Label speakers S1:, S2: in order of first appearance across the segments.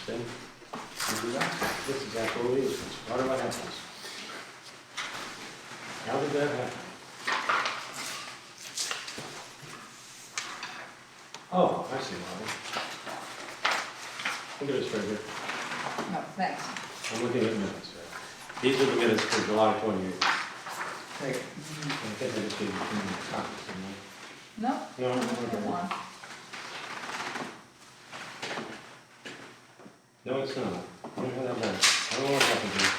S1: Then, this is absolutely, it's part of what happens. How did that happen? Oh, I see, Molly. Look at this right here.
S2: No, thanks.
S1: I'm looking at minutes. These are the minutes for July 28th.
S2: Great.
S1: I think I just gave you 2 minutes copies, didn't
S2: No?
S1: I? No,
S2: Come
S1: okay.
S2: on.
S1: No, it's not. I don't have that much. I don't know what happened here.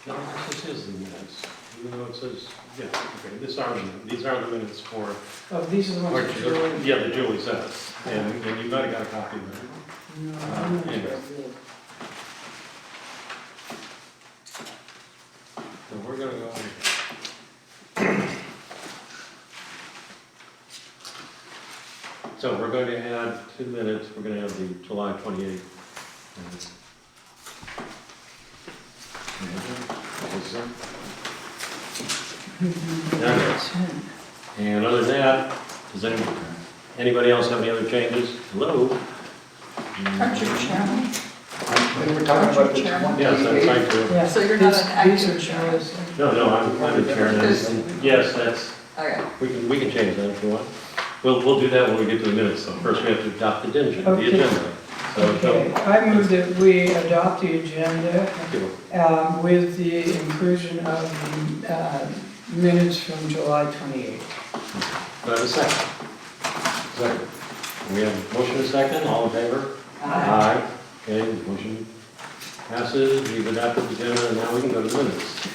S1: No, this is the minutes. Even though it says, yeah, okay, these are the minutes for,
S3: Oh, these are the ones
S1: or,
S3: that Julie.
S1: yeah, the Julie says. And you might have got a copy of that.
S3: No, I'm not sure I
S1: anyway.
S3: did.
S1: So we're gonna go. So we're going to add 2 minutes, we're gonna have the July 28th. And other than that, does anybody else have any other changes? Hello?
S2: Aren't you chairman?
S4: We were talking about the
S2: Chairman?
S1: Yes, I'm trying to.
S3: Yeah,
S2: So you're not
S3: these-
S2: an active
S3: These are
S2: chairman?
S3: Julie's.
S1: No, I'm the chair. and Yes, that's,
S2: Okay.
S1: we can change that if you want. We'll do that when we get to the minutes, so first we have to adopt the agenda.
S3: Okay.
S1: So,
S3: Okay, I move that we adopt the agenda
S1: thank you.
S3: with the inclusion of minutes from July 28th.
S1: Do I have a second? Second. We have a motion and a second, all in favor? Aye. Okay, the motion passes, we've adopted the agenda, and now we can go to the minutes.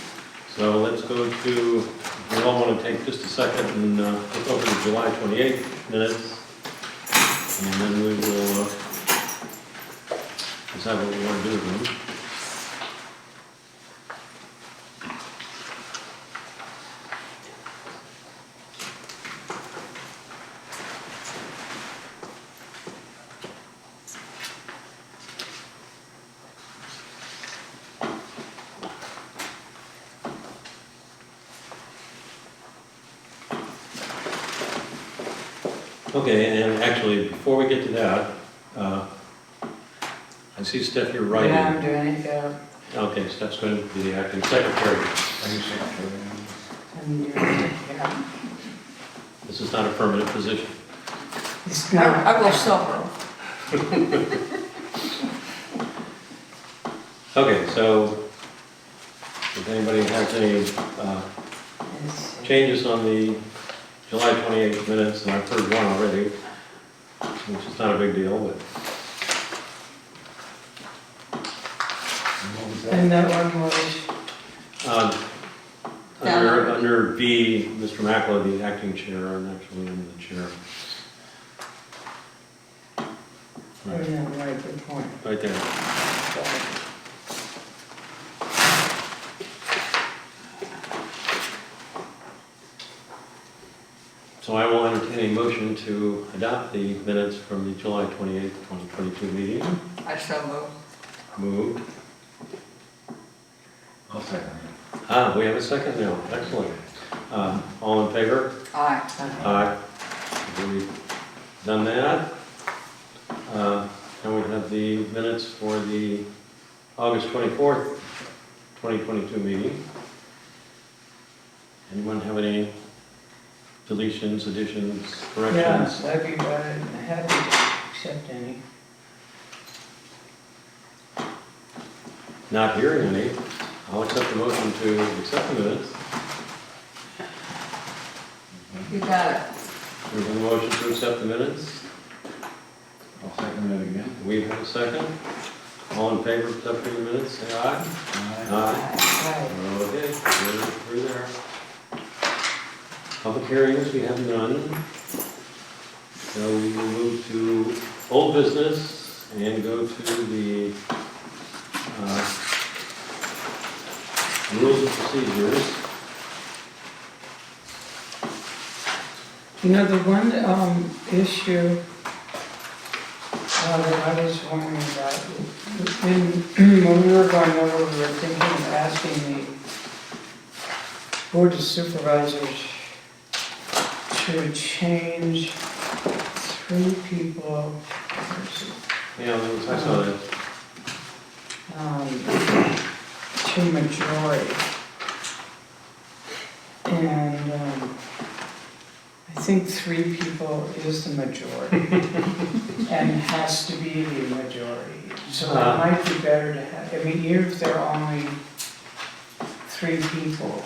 S1: So let's go to, we all want to take just a second and look over the July 28th minutes. And then we will decide what we want to do with them. Okay, and actually, before we get to that, I see Steph, you're writing.
S3: Yeah, I'm doing it, yeah.
S1: Okay, Steph's going to be the acting secretary.
S4: Are you secretary?
S3: And you're- yeah.
S1: This is not a permanent position.
S3: It's not.
S2: I will suffer.
S1: Okay, so if anybody has any
S3: It's-
S1: changes on the July 28th minutes, and I've heard one already, which is not a big deal, but
S4: And what was that?
S3: And that one was,
S1: under B, Mr. Mackler, the acting chair, and actually I'm the chair.
S3: oh yeah, right, good point.
S1: Right there. So I will entertain a motion to adopt the minutes from the July 28th, 2022 meeting.
S2: I so move.
S1: Moved.
S4: I'll second
S1: We have a second now. Excellent. All in favor?
S2: Aye.
S1: Aye. We've done that. And we have the minutes for the August 24th, 2022 meeting. Anyone have any deletions, additions,
S3: Yeah,
S1: corrections?
S3: I'd be happy to accept any.
S1: Not hearing any, I'll accept the motion to accept the minutes.
S2: You got it.
S1: We have a motion to accept the minutes.
S4: I'll second it again.
S1: We have a second. All in favor of accepting the minutes, say aye.
S4: Aye.
S1: Aye.
S3: Right.
S1: Okay, we're there. Public hearings, we have none. So we will move to old business and go to the rules and procedures.
S3: You know, the one issue that I was wondering about when we were going over, we were thinking of asking the Board of Supervisors to change 3 people,
S1: Yeah, I saw that.
S3: to majority. And I think 3 people is the majority and has to be the majority. So it might be better to have, I mean, even if there are only 3 people,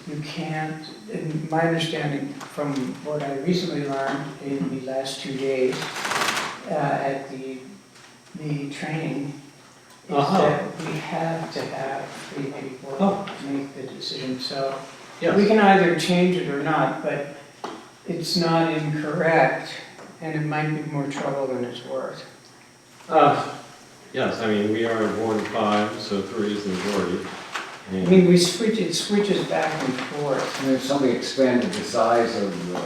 S3: you can't, in my understanding from what I recently learned in the last 2 days at the training, is that we have to have 3 people make the decision. So
S1: Yes.
S3: we can either change it or not, but it's not incorrect, and it might be more trouble than it's worth.
S1: Yes, I mean, we are a board of 5, so 3 is the majority.
S3: I mean, it switches back and forth.
S4: And if somebody expanded the size of the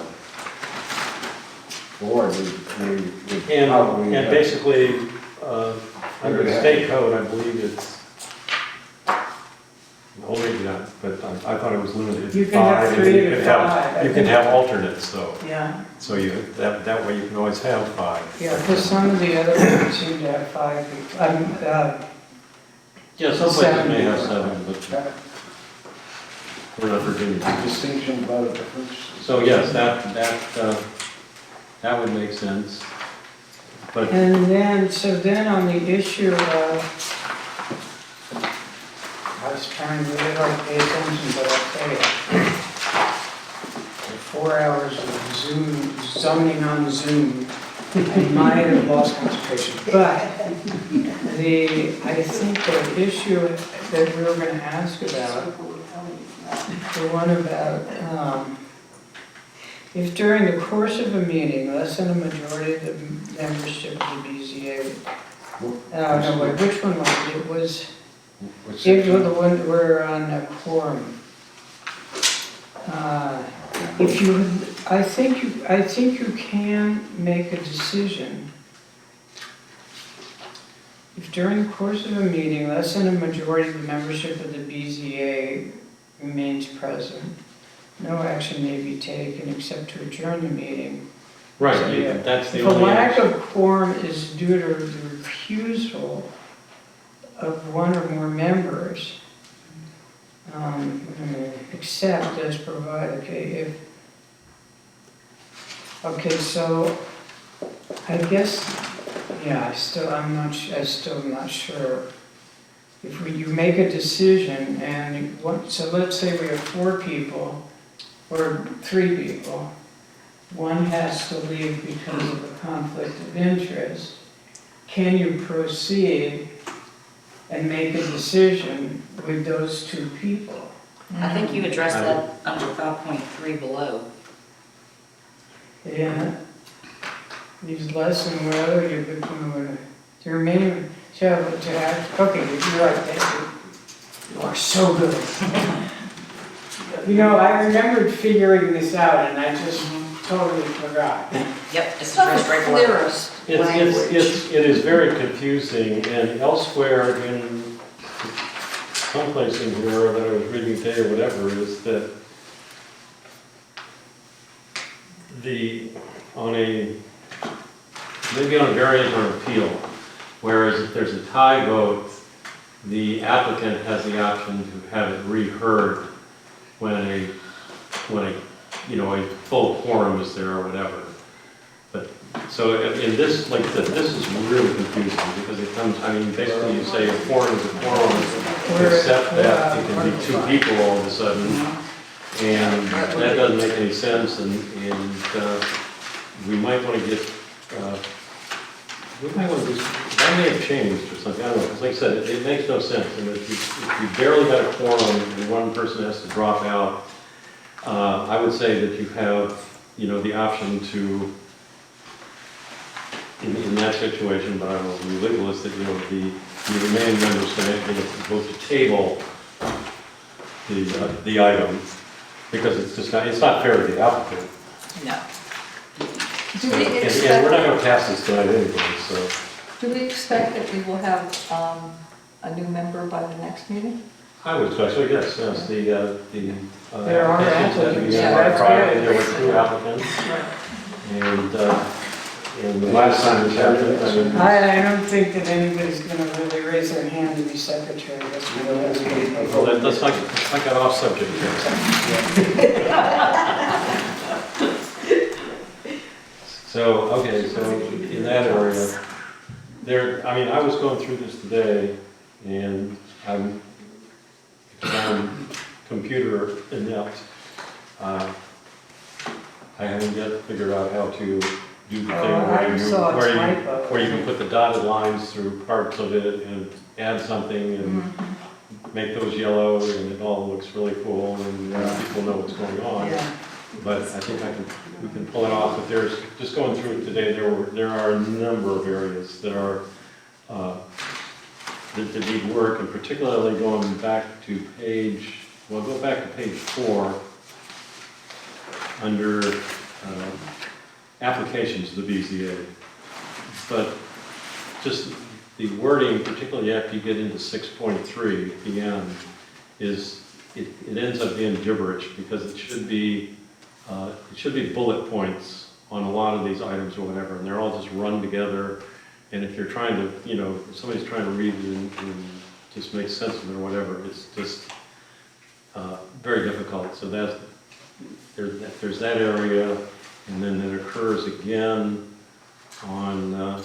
S4: board, we probably.
S1: And basically, under the state code, I believe it's, well, maybe not, but I thought it was limited
S3: You
S1: to
S3: can have
S1: 5.
S3: 3
S1: and
S3: to
S1: you can
S3: 5.
S1: You can have alternates, though.
S3: Yeah,
S1: So that way you can always have 5.
S3: yeah, because some of the other ones seem to have 5 people.
S1: Yeah, some places may have
S3: 7.
S1: 7, but we're not Virginia.
S4: Distinction about a difference.
S1: So yes, that would make sense. But
S3: And then on the issue of, I was trying really hard to pay attention, but I'll tell you. The 4 hours of Zoom, zoning on Zoom, I might have lost concentration. But I think the issue that we were going to ask about, the one about, if during the course of a meeting, less than a majority of the membership of the BZA, no, wait, which one was it? It was,
S4: What's
S3: it was
S4: section?
S3: the one, we're on a quorum. If you, I think you can make a decision. If during the course of a meeting, less than a majority of the membership of the BZA remains present, no action may be taken except to adjourn the meeting.
S1: right,
S3: So, yeah.
S1: that's the
S3: If a
S1: only.
S3: lack of quorum is due to the refusal of one or more members, except as provided, okay, so I guess, yeah, I'm still not sure. If you make a decision and, so let's say we have 4 people, or 3 people, one has to leave because of a conflict of interest, can you proceed and make a decision with those 2 people?
S5: I think you addressed that under 5.3 below.
S3: Yeah. These less than whether you become, to remain, to have, okay, you're right, thank you. You are so good. You know, I remembered figuring this out and I just totally forgot.
S5: Yep, it's
S2: It's not
S5: very
S2: the
S5: straightforward.
S2: clearest language.
S1: It is very confusing, and elsewhere in someplace in here that I was reading today or whatever, is that maybe on a variance or appeal, whereas if there's a tie vote, the applicant has the option to have it reheard when a full quorum is there or whatever. But, so in this, like I said, this is really confusing because it comes, I mean, basically you say a quorum is a quorum, except that it can be 2 people all of a sudden. And that doesn't make any sense, and we might want to get, that may have changed or something, I don't know, because like I said, it makes no sense. And if you barely got a quorum and one person has to drop out, I would say that you have, the option to, in that situation, but I don't know, the legal is that, the remaining members can vote to table the item, because it's not fair to the applicant.
S5: No.
S2: Do we
S1: And we're
S2: expect,
S1: not gonna pass this tonight anyway, so.
S2: Do we expect that we will have a new member by the next meeting?
S1: I would expect so, yes,
S3: There are
S1: applications had to be in
S3: applicants.
S1: by
S3: That's
S1: Friday,
S3: good.
S1: there were 2 applicants, and the last time we had it, I mean,
S3: I don't think that anybody's gonna really raise their hand to be secretary. That's what it is.
S1: well, let's not get off subject here. So, okay, so in that area, there, I mean, I was going through this today, and I'm computer inept. I haven't yet figured out how to do the thing
S3: I saw a
S1: where
S3: typo.
S1: you can put the dotted lines through parts of it and add something and make those yellow, and it all looks really cool, and people know what's going on.
S3: Yeah.
S1: But I think we can pull it off. But there's, just going through it today, there are a number of areas that are, that need work, and particularly going back to page, well, go back to page 4, under applications to the BZA. But just the wording, particularly after you get into 6.3 at the end, is, it ends up being gibberish, because it should be bullet points on a lot of these items or whatever, and they're all just run together. And if you're trying to, if somebody's trying to read it and just make sense of it or whatever, it's just very difficult. So there's that area, and then it occurs again on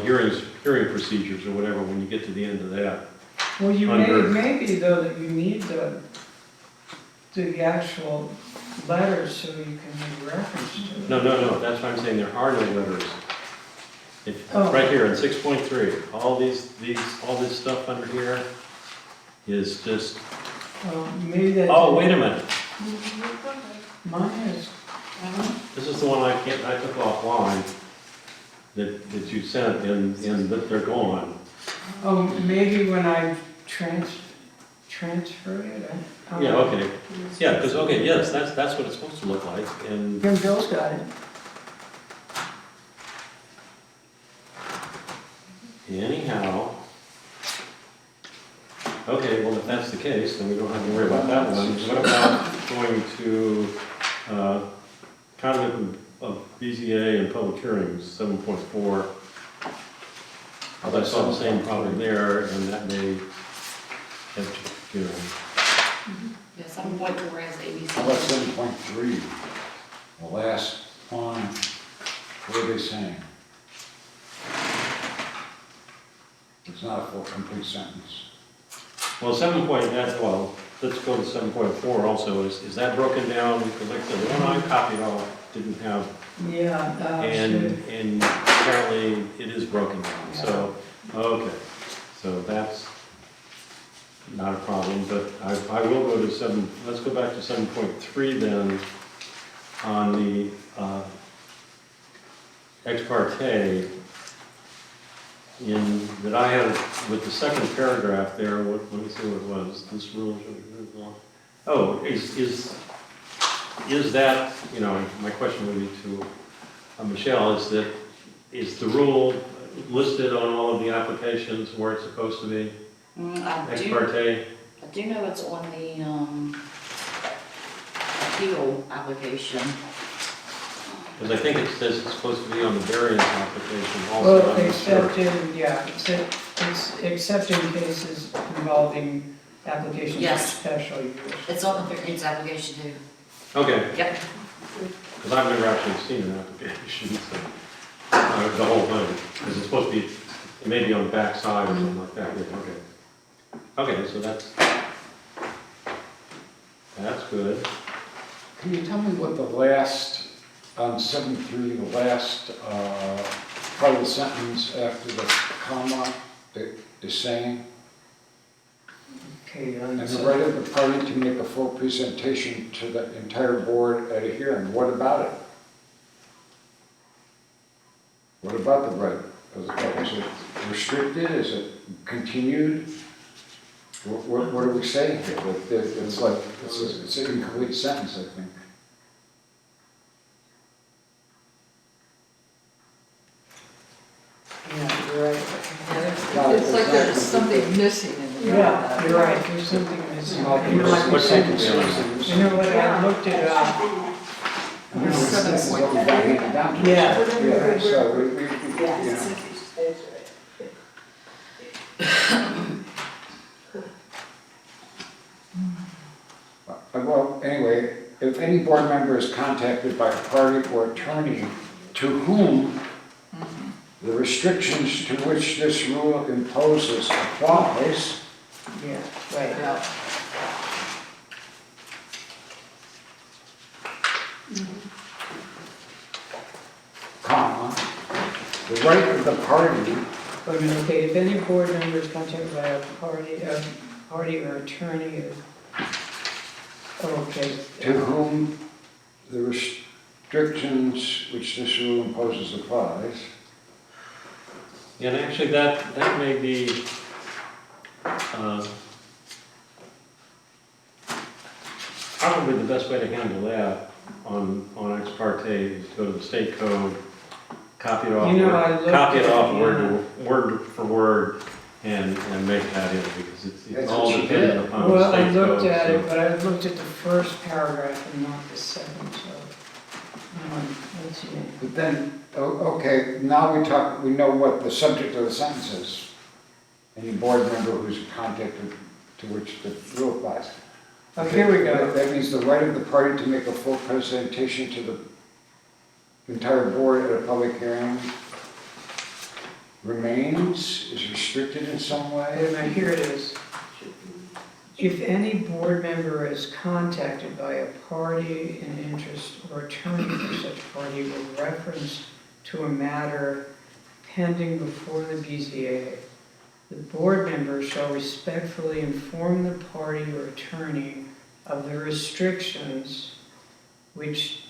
S1: hearing procedures or whatever, when you get to the end of that.
S3: Well, you
S1: Under-
S3: maybe though that you need the actual letters so you can make reference to it.
S1: No, that's what I'm saying, there are no letters.
S3: Oh.
S1: Right here in 6.3, all this stuff under here is just,
S3: Maybe that.
S1: oh, wait a minute.
S3: Mine is,
S1: This is the one I took offline that you sent, and that they're gone.
S3: oh, maybe when I transfer it.
S1: Yeah, okay. Yeah, because, okay, yes, that's what it's supposed to look like, and,
S3: Your Bill's got it.
S1: anyhow. Okay, well, if that's the case, then we don't have to worry about that one. What about going to conduct of BZA and public hearings, 7.4? I saw the same problem there, and that may have,
S5: Yeah, 7.4 has
S4: How about
S5: ABC.
S4: 7.3? The last one, what are they saying? It's not a full, complete sentence.
S1: well, let's go to 7.4 also. Is that broken down? Because like I said, the one I copied off didn't have,
S3: Yeah.
S1: and apparently it is broken down. So, okay, so that's not a problem, but I will go to let's go back to 7.3 then, on the ex parte, that I had with the second paragraph there. Let me see what it was. This rule. Oh, is that, my question would be to Michelle, is the rule listed on all of the applications where it's supposed to be?
S5: I
S1: Ex
S5: do know it's on the appeal application.
S1: Because I think it says it's supposed to be on the variance application also.
S3: Well,
S1: I'm not sure.
S3: it's except in cases involving applications for
S5: Yes.
S3: special use.
S5: It's on the variance application too.
S1: Okay,
S5: Yep.
S1: because I've never actually seen an application, so, the whole thing, because it's supposed to be, it may be on the back side or something like that, yeah, okay. Okay, so that's good.
S4: Can you tell me what the last, on 7.3, the last part of the sentence after the comma is saying?
S3: Okay,
S4: And the right of the party to make a full presentation to the entire board at a hearing. What about it? What about the right? Is it restricted? Is it continued? What are we saying here? It's like, it's an incomplete sentence, I think.
S2: missing in the.
S3: Yeah, you're right, there's something missing.
S4: Well,
S3: You know,
S1: What section we on?
S3: You know what, I looked it up.
S4: This is what we got handed down to us.
S3: Yeah.
S4: Yeah, so we, you know. Well, anyway, if any board member is contacted by a party or attorney to whom the restrictions to which this rule imposes applies,
S3: Yeah, right.
S2: Yeah.
S4: comma, the right of the party
S3: Okay, if any board member is contacted by a party or attorney, okay.
S4: to whom the restrictions which this rule imposes applies.
S1: And actually, that may be, probably the best way to handle that on ex parte is to go to the state code, copy it off,
S3: You know, I looked
S1: copy it
S3: at-
S1: off word for word, and make that in, because it's
S4: That's
S1: all
S4: what you
S1: dependent
S4: did.
S1: upon the
S3: Well, I
S1: state code.
S3: looked at
S1: so-
S3: it, but I looked at the first paragraph and not the second, so. Let's see.
S4: But then, okay, now we know what the subject of the sentence is. Any board member who's contacted to which the rule applies.
S3: Oh, here we go.
S4: That means the right of the party to make a full presentation to the entire board at a public hearing remains, is restricted in some
S3: Wait a
S4: way.
S3: minute, here it is. If any board member is contacted by a party in interest or attorney for such party with reference to a matter pending before the BZA, the board member shall respectfully inform the party or attorney of the restrictions which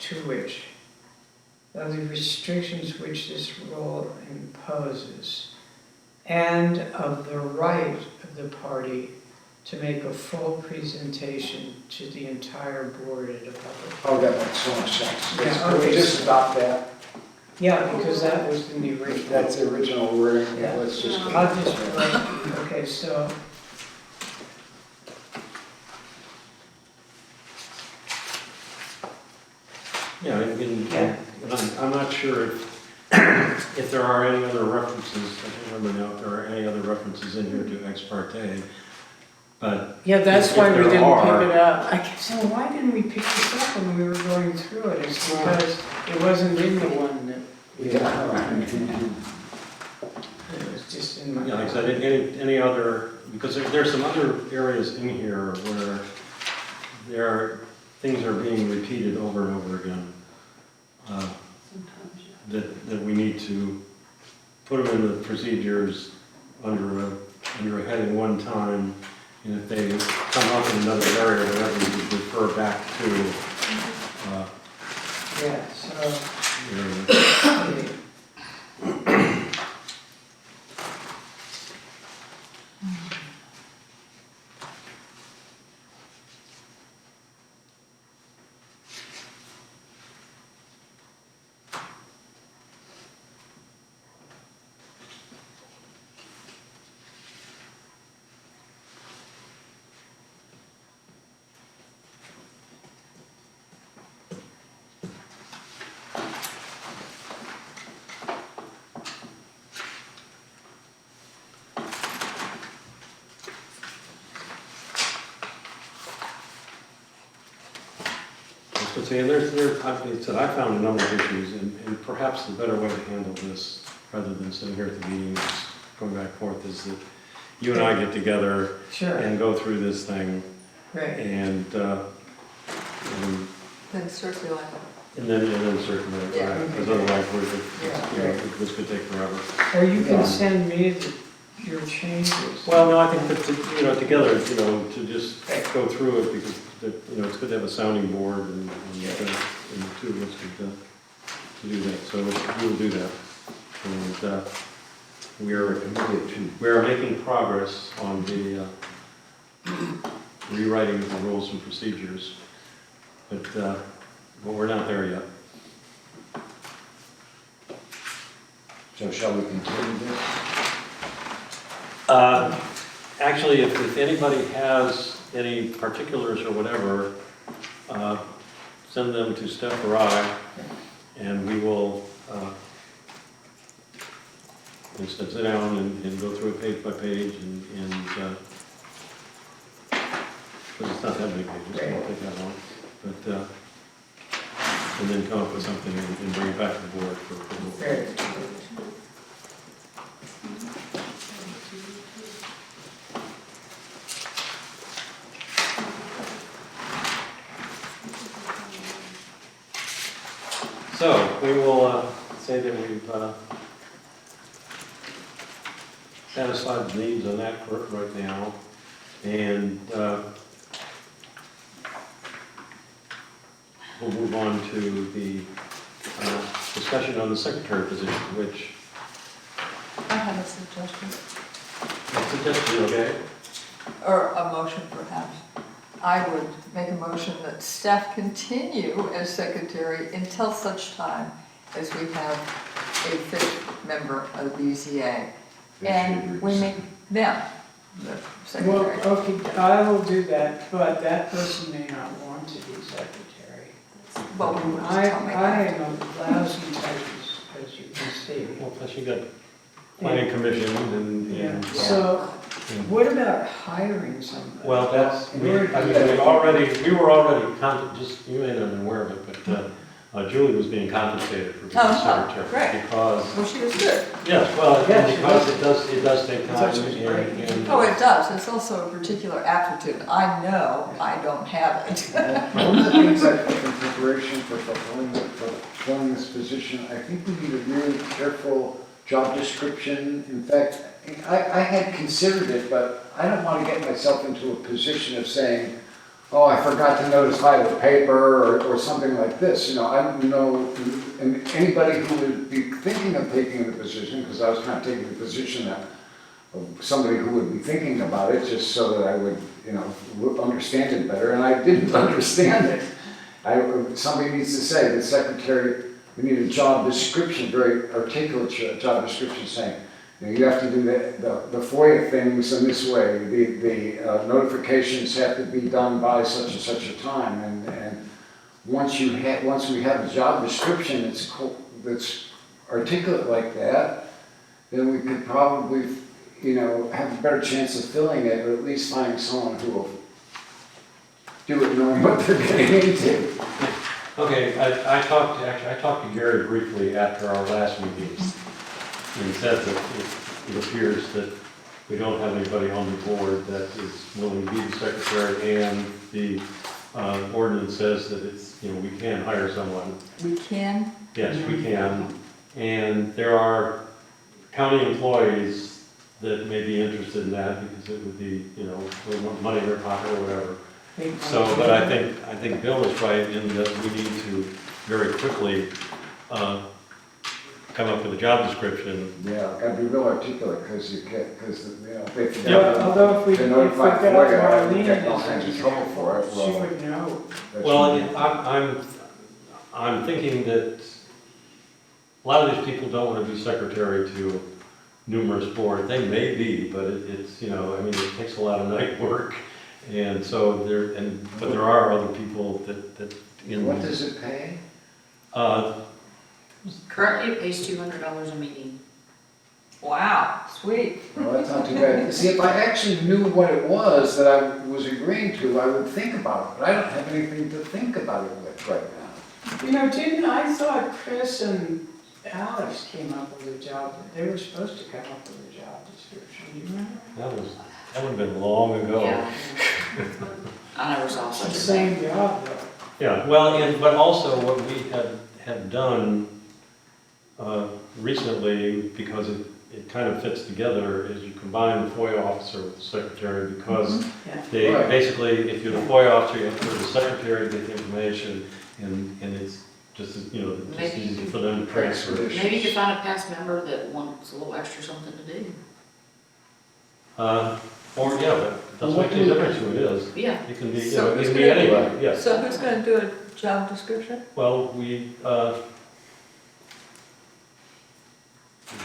S3: this rule imposes, and of the right of the party to make a full presentation to the entire board at a public.
S4: Oh, that makes so much sense.
S3: Yeah,
S4: Can we
S3: okay.
S4: just adopt that?
S3: Yeah, because that was in the original.
S4: That's the original wording,
S3: Yeah.
S4: let's just.
S3: I'll just write, okay, so,
S1: Yeah,
S3: Yeah.
S1: and I'm not sure if there are any other references, I can't remember now if there are any other references in here to ex parte, but
S3: yeah, that's
S1: If
S3: why we
S1: there
S3: didn't
S1: are-
S3: pick it up. I kept saying, why didn't we pick this up when we were going through it? It's because it wasn't in the one that,
S4: Yeah.
S3: it was just in my.
S1: yeah, like I said, any other, because there's some other areas in here where things are being repeated over and over again. That we need to put them in the procedures under a heading one time, and if they come up in another area, whatever, we would refer back to,
S3: Yeah, so,
S1: your-
S3: okay.
S1: But see, I found a number of issues, and perhaps the better way to handle this, rather than sitting here at the meeting, just going back and forth, is that you and I get together
S3: Sure,
S1: and go through this thing,
S3: right.
S1: and
S2: Then circulate.
S1: then circulate,
S2: Yeah.
S1: right? Because otherwise,
S3: Yeah.
S1: this could take forever.
S3: Or you
S4: Yeah.
S3: can send me your changes.
S1: Well, no, I think that, together, to just go through it, because, it's good to have a sounding board, and the two of us to do that, so we will do that. And we are making progress on the rewriting of the rules and procedures, but we're not there yet.
S4: So shall we continue this?
S1: Actually, if anybody has any particulars or whatever, send them to Steph or I, and we will instead sit down and go through it page by page and because it's not that many pages, it won't take that long. But, and then come up with something and bring it back to the board for approval.
S3: Very
S1: So, we will say that we've satisfied the needs on that right now, and we'll move on to the discussion on the secretary position, which,
S2: I have a suggestion,
S1: okay?
S2: or a motion perhaps. I would make a motion that staff continue as secretary until such time as we have a fit member of the BZA. And we make them the
S3: Well,
S2: secretary.
S3: okay, I will do that, but that person may not want to be secretary.
S2: Well, we will just
S3: I
S2: tell me
S3: I
S2: that.
S3: am a lousy typist, as you can see.
S1: Well, plus you got planning commission and.
S3: So, what about hiring somebody?
S1: Well, that's, we were already, just, you may not have been aware of it, but Julie was being compensated for being
S2: Oh,
S1: secretary.
S2: great.
S1: Because,
S2: Well, she was good.
S1: yes, well,
S3: Yeah, she
S1: because
S3: was.
S1: it does take time
S3: It's actually great.
S1: and.
S2: Oh, it does. It's also a particular aptitude. I know I don't have it.
S4: One of the things I think in preparation for filling this position, I think we need a really careful job description. In fact, I had considered it, but I don't want to get myself into a position of saying, oh, I forgot to notify the paper or something like this. You know, I don't know, and anybody who would be thinking of taking the position, because I was kind of taking the position of somebody who would be thinking about it, just so that I would, you know, understand it better, and I didn't understand it. Somebody needs to say, the secretary, we need a job description, very articulate job description saying, you know, you have to do the FOIA things in this way, the notifications have to be done by such and such a time, and once we have a job description that's articulate like that, then we could probably, you know, have a better chance of filling it, or at least finding someone who will do it knowing what they're getting into.
S1: Okay, I talked to Gary briefly after our last meeting. And he said that it appears that we don't have anybody on the board that is willing to be the secretary, and the ordinance says that it's, you know, we can hire someone.
S2: We can.
S1: Yes, we can. And there are county employees that may be interested in that because it would be, you know, they want money in their pocket or whatever. So, but I think Bill is right in that we need to very quickly come up with a job description.
S4: Yeah, gotta be real articulate, because you can't, because, you know, if they forget
S3: Yeah, although if we
S4: to notify
S3: got
S4: FOIA, I would
S3: Marlene
S4: get all
S3: as
S4: kinds of
S3: secretary,
S4: trouble for it.
S3: she
S4: Well,
S3: would know.
S4: that's-
S1: Well, I'm thinking that a lot of these people don't want to be secretary to numerous boards. They may be, but it's, you know, I mean, it takes a lot of night work. And so but there are other people that in.
S4: What does it pay?
S5: Currently, it pays $200 a meeting.
S2: Wow, sweet.
S4: Well, that's not too bad. See, if I actually knew what it was that I was agreeing to, I would think about it, but I don't have anything to think about it with right now.
S3: You know, I thought Chris and Alex came up with a job, they were supposed to come up with a job description, do you remember?
S1: That would have been long ago.
S5: Yeah. I never saw
S3: It's
S5: such
S3: the
S5: a
S3: same
S5: thing.
S3: job though.
S1: Yeah, well, but also what we have done recently, because it kind of fits together, is you combine the FOIA officer with the secretary, because
S3: Yeah.
S1: they,
S4: Right.
S1: basically, if you're the FOIA officer, you have to go to the secretary to get the information, and it's just, you know, just
S5: Maybe
S1: easy for them to transfer.
S5: Maybe you could find a past member that wants a little extra something to do.
S1: Or, yeah, but doesn't make any difference who it is.
S5: Yeah.
S1: It can be, you
S2: So
S1: know, it
S2: who's
S1: can be
S2: gonna do
S1: anybody, yes.
S2: So who's going to do a job description?
S1: Well,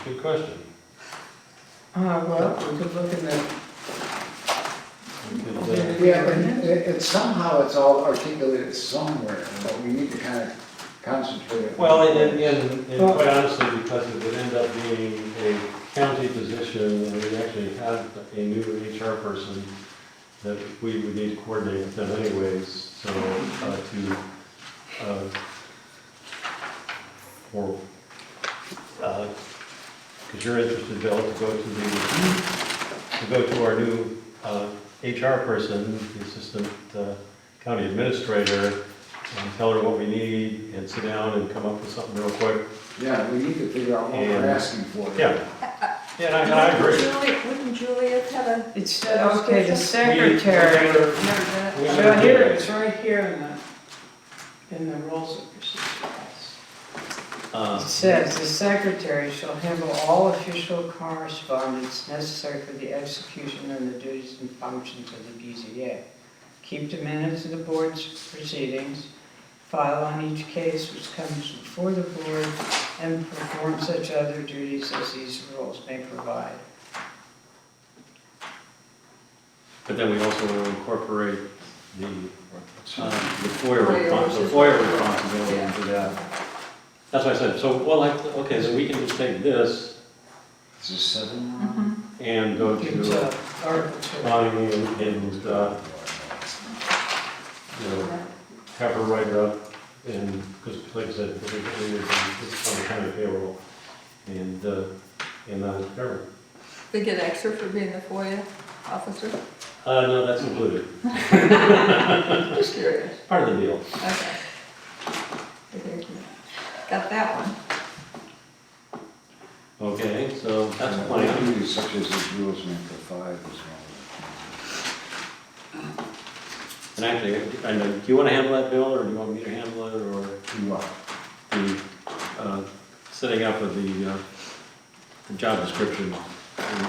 S1: good question.
S3: Well, we could look in the
S4: Yeah, and it somehow it's all articulated somewhere, but we need to kind of concentrate.
S1: Well, and quite honestly, because it would end up being a county position, and we actually have a new HR person that we would need to coordinate with them anyways, so, because you're interested, Bill, to go to our new HR person, the assistant county administrator, and tell her what we need, and sit down and come up with something real quick.
S4: Yeah, we need to figure out what we're
S1: And-
S4: asking for.
S1: Yeah, and I agree.
S2: Wouldn't Juliet have a,
S3: It's, okay, the secretary,
S2: never done it?
S1: We-
S3: so here, it's right here in the rules of procedure. It says, the secretary shall handle all official correspondence necessary for the execution of the duties and functions of the BZA. Keep the minutes of the board's proceedings, file on each case which comes before the board, and perform such other duties as these rules may provide.
S1: But then we also want to incorporate the FOIA responsibility into that. That's what I said, so, well, okay, so we can just take this
S4: Is this 7?
S2: Mhm.
S1: and go
S3: Into
S1: to
S3: Article 2.
S1: Bonnie and have her write it up, and, because like I said, it's on the county payroll, and cover.
S2: They get extra for being the FOIA officer?
S1: No, that's included,
S2: Just curious.
S1: part of the deal.
S2: Okay. Okay. Got that one.
S1: Okay, so that's the
S4: Other
S1: plan.
S4: duties such as these rules may provide as well.
S1: And actually, I know, do you want to handle that, Bill, or do you want me to handle it, or
S4: Do what?
S1: the setting up of the job description?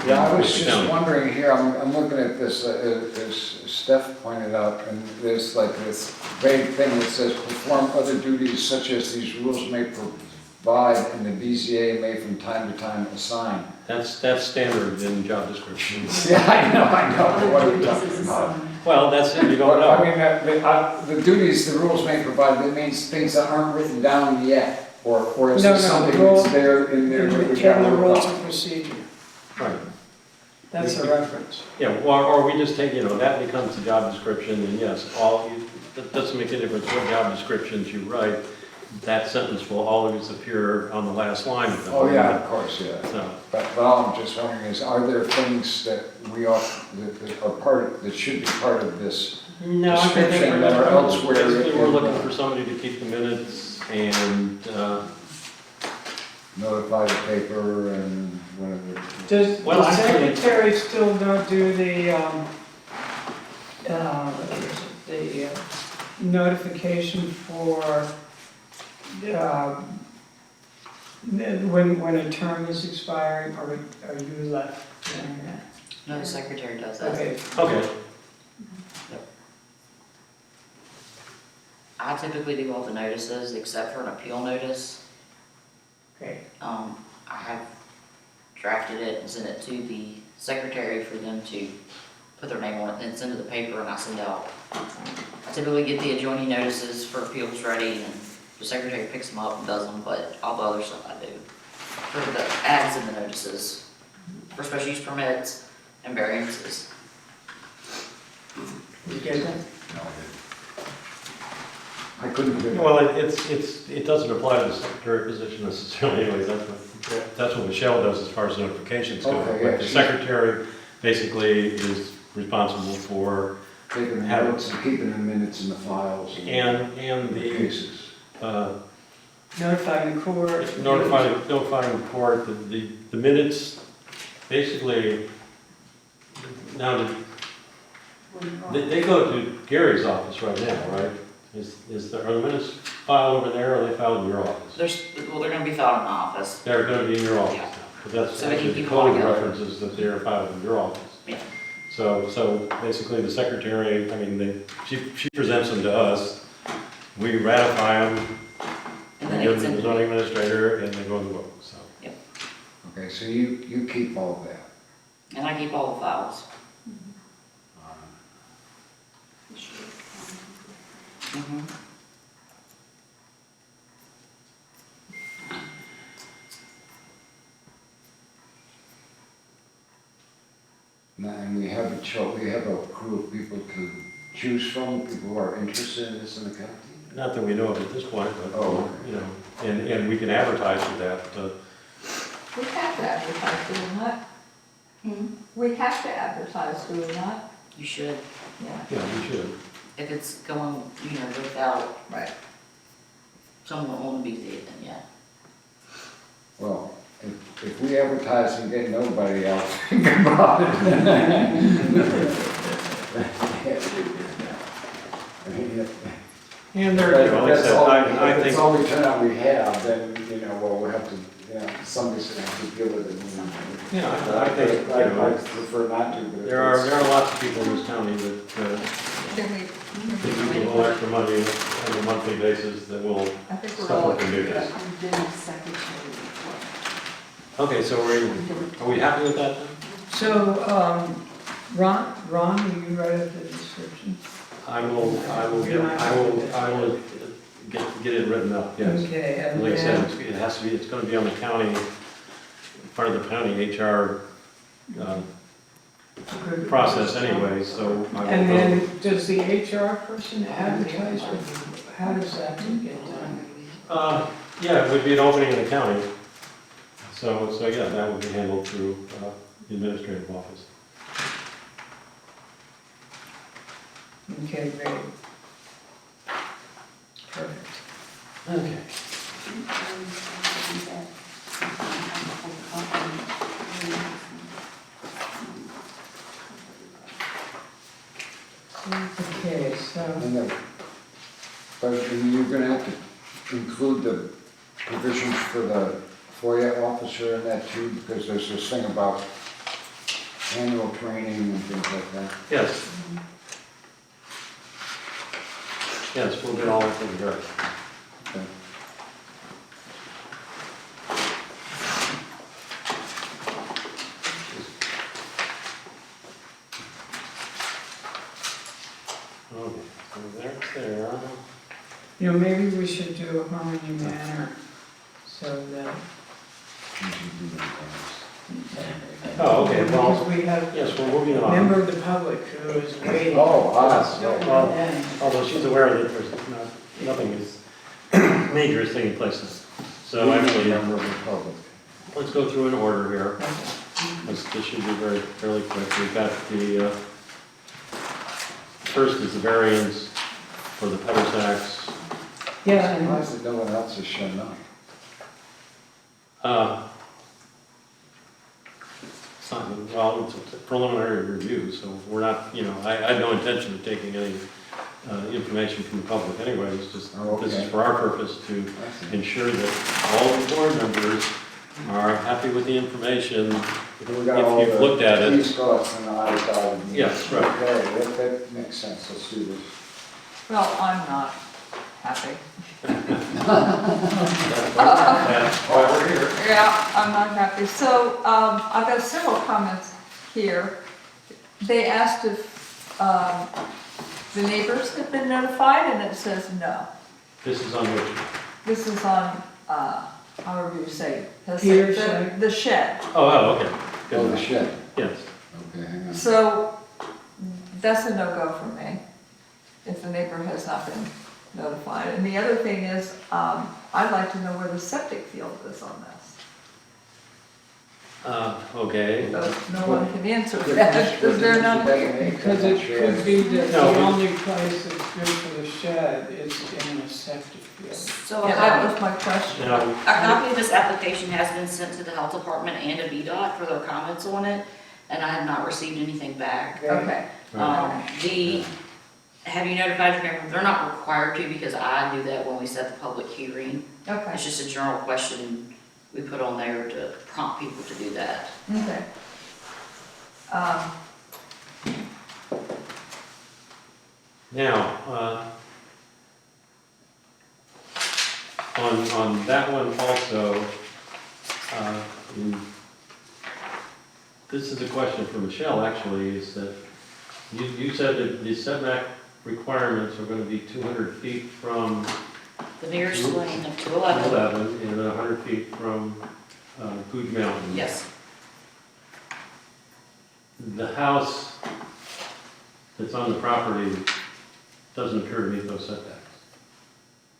S4: Yeah, I was just wondering here, I'm looking at this, as Steph pointed out, and there's like this vague thing that says, perform other duties such as these rules may provide and the BZA may from time to time assign.
S1: That's standard in job descriptions.
S4: Yeah, I know, what are we talking about?
S1: Well, that's it, you don't
S4: Well, I
S1: know.
S4: mean, the duties the rules may provide, that means things that aren't written down yet, or is
S3: No,
S4: it
S3: no,
S4: something
S3: the rule-
S4: that's there in there? that we gotta
S3: In the
S4: work
S3: rules
S4: on?
S3: of procedure,
S1: Right.
S3: that's a reference.
S1: Yeah, or we just take, that becomes the job description, and yes, that doesn't make a difference what job descriptions you write. That sentence will always appear on the last line of them.
S4: Oh, yeah, of course, yeah.
S1: So,
S4: But all I'm just wondering is, are there things that we ought, that are that should be part of this?
S1: no, I think
S4: Description or elsewhere.
S1: basically, we're looking for somebody to keep the minutes and,
S4: Notify the paper and whatever.
S3: Does
S1: Well,
S3: the
S1: actually-
S3: secretary still not do the notification for, when a term is expiring, or are you left doing that?
S5: No, the secretary does that.
S3: Okay,
S1: okay,
S5: I typically do all the notices except for an appeal notice.
S3: okay.
S5: I have drafted it and sent it to the secretary for them to put their name on it, then send to the paper, and I send out. I typically get the adjoining notices for appeals ready, and the secretary picks them up and does them, but all the other stuff I do. For the ads and the notices, for special use permits and variances.
S3: You get that?
S4: I couldn't do it.
S1: well, it doesn't apply to the secretary position necessarily, anyways, that's what Michelle does as far as notifications go.
S4: Okay, yeah,
S1: But the secretary basically is responsible for,
S4: Taking the
S1: Have it.
S4: notes and keeping the minutes in the files
S1: and
S4: the
S1: the,
S4: cases.
S3: Notifying the court.
S1: notifying the court, the minutes, basically, now, they go to Gary's office right now, right? Are the minutes filed over there, or are they filed in your office?
S5: They're gonna be filed in my office.
S1: They're gonna be in your office
S5: Yeah.
S1: now, because that's
S5: So we can
S1: actually the
S5: keep them all
S1: code
S5: together.
S1: references that they are filed in your office.
S5: Yeah.
S1: So basically, the secretary, I mean, she presents them to us, we ratify them,
S5: And
S1: we
S5: then
S1: give
S5: it's
S1: them to
S5: in,
S1: the zoning administrator, and they go in the book, so.
S4: Okay, so you keep all of that.
S5: and I keep all the files. Mhm.
S4: And we have we have a crew of people to choose from, people who are interested in this in the county?
S1: Not that we know of at this point, but,
S4: Oh,
S1: you know, and we can advertise for that.
S2: We have to advertise, do we not? We have to advertise, do we not?
S5: You should,
S2: Yeah,
S1: Yeah, we should.
S5: if it's going, without
S2: right.
S5: someone wanting to be there, then yeah.
S4: well, if we advertise and get nobody, I'll think about it.
S3: And
S4: But
S3: there,
S1: Well,
S4: if that's
S1: except
S4: all,
S1: I
S4: if
S1: think-
S4: it's all we turnout we have, then, well, we'll have to, somebody's gonna have to deal with it.
S1: Yeah, I think, you
S4: I
S1: know,
S4: prefer not to, but if
S1: there are
S4: it's-
S1: lots of people in this county that,
S2: Can we,
S1: give you a little extra money on a monthly basis that will,
S2: I think we're
S1: stuff
S2: all.
S1: we can do this.
S6: We've been secretary before.
S1: Okay, so are we happy with that then?
S3: so, Ron, will you write up the description?
S1: I will get it written up, yes.
S3: Okay, and
S1: Like I
S3: then,
S1: said, it has to be, it's gonna be on the county, in front of the county HR, process anyway, so I will
S3: and
S1: go.
S3: then, does the HR person advertise, or how does that get done?
S1: Yeah, it would be an opening in the county. So yeah, that would be handled through, the administrative office.
S3: Okay, great. Perfect.
S1: Okay.
S3: Okay, so,
S4: And but you're gonna have to include the provisions for the FOIA officer in that too, because there's this thing about annual training and things like that.
S1: Yes. Yes, we'll get all that taken care of.
S4: Okay.
S1: Okay, so that's there.
S3: maybe we should do a harmony manner, so that.
S4: You should do that.
S1: Oh, okay, well,
S3: Because we have
S1: yes, we're moving
S3: a
S1: on.
S3: member of the public who is waiting.
S4: Oh,
S1: Well,
S3: And-
S1: although she's aware that there's nothing is major is taking place. So actually,
S4: Member of the public.
S1: let's go through an order here. This should be fairly quick. We've got the, first is the variance for the Petter Sachs.
S3: Yeah,
S4: Why
S3: and
S4: is it no one else has shown up?
S1: It's not, well, it's a preliminary review, so we're not, I had no intention of taking any information from the public anyway. It's just,
S4: Oh,
S1: this is
S4: okay.
S1: for our purpose to
S4: I see.
S1: ensure that all the board members are happy with the information.
S4: We got all
S1: If you've
S4: the
S1: looked at it.
S4: T's crossed and the I's dotted.
S1: Yes, right.
S4: Okay, that makes sense, let's do this.
S2: Well, I'm not happy.
S1: That's why we're here.
S2: Yeah, I'm not happy. So, I've got several comments here. They asked if, the neighbors have been notified, and it says no.
S1: This is on which,
S2: This is on, however you say, it.
S3: Pier shed.
S2: The shed.
S1: okay. Good
S4: Oh, the
S1: enough.
S4: shed,
S1: Yes.
S4: okay, hang on.
S2: So, that's a no-go for me, if the neighbor has not been notified. And the other thing is, I'd like to know where the septic field is on this.
S1: Okay.
S2: So no one can answer that, because they're not here.
S3: because it could be that
S1: No,
S3: the
S1: we-
S3: only place that's good for the shed is in a septic field.
S5: So
S2: Yeah, that was my question.
S1: Now,
S5: a copy of this application has been sent to the health department and to VDOT for their comments on it, and I have not received anything back.
S2: Okay,
S5: Have you notified your neighbor? They're not required to because I do that when we set the public hearing.
S2: okay,
S5: It's just a general question we put on there to prompt people to do that.
S2: okay.
S1: Now, on that one also, this is a question for Michelle, actually, is that you said that the setback requirements are gonna be 200 feet from
S5: The nearest lane of 211,
S1: 11 and then 100 feet from Gooch Mountain.
S5: yes,
S1: The house that's on the property doesn't appear to meet those setbacks.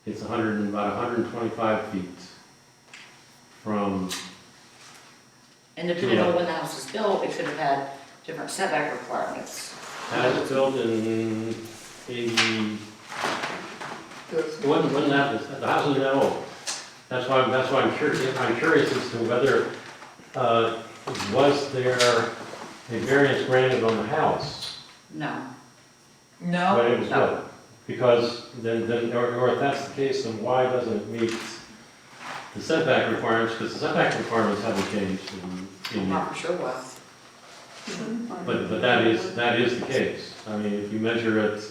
S1: It's about 125 feet from,
S5: and depending on when the house was built, it could have had different setback requirements.
S1: that was built in 80,
S2: Those-
S1: it wasn't that, the house isn't that old. That's why I'm curious as to whether, was there a variance granted on the house
S5: No,
S1: when
S2: No,
S1: it was
S5: No.
S1: built? Because or if that's the case, then why doesn't it meet the setback requirements? Because the setback requirements haven't changed
S5: I'm
S1: in
S5: not for sure why.
S1: but that is the case. I mean, if you measure it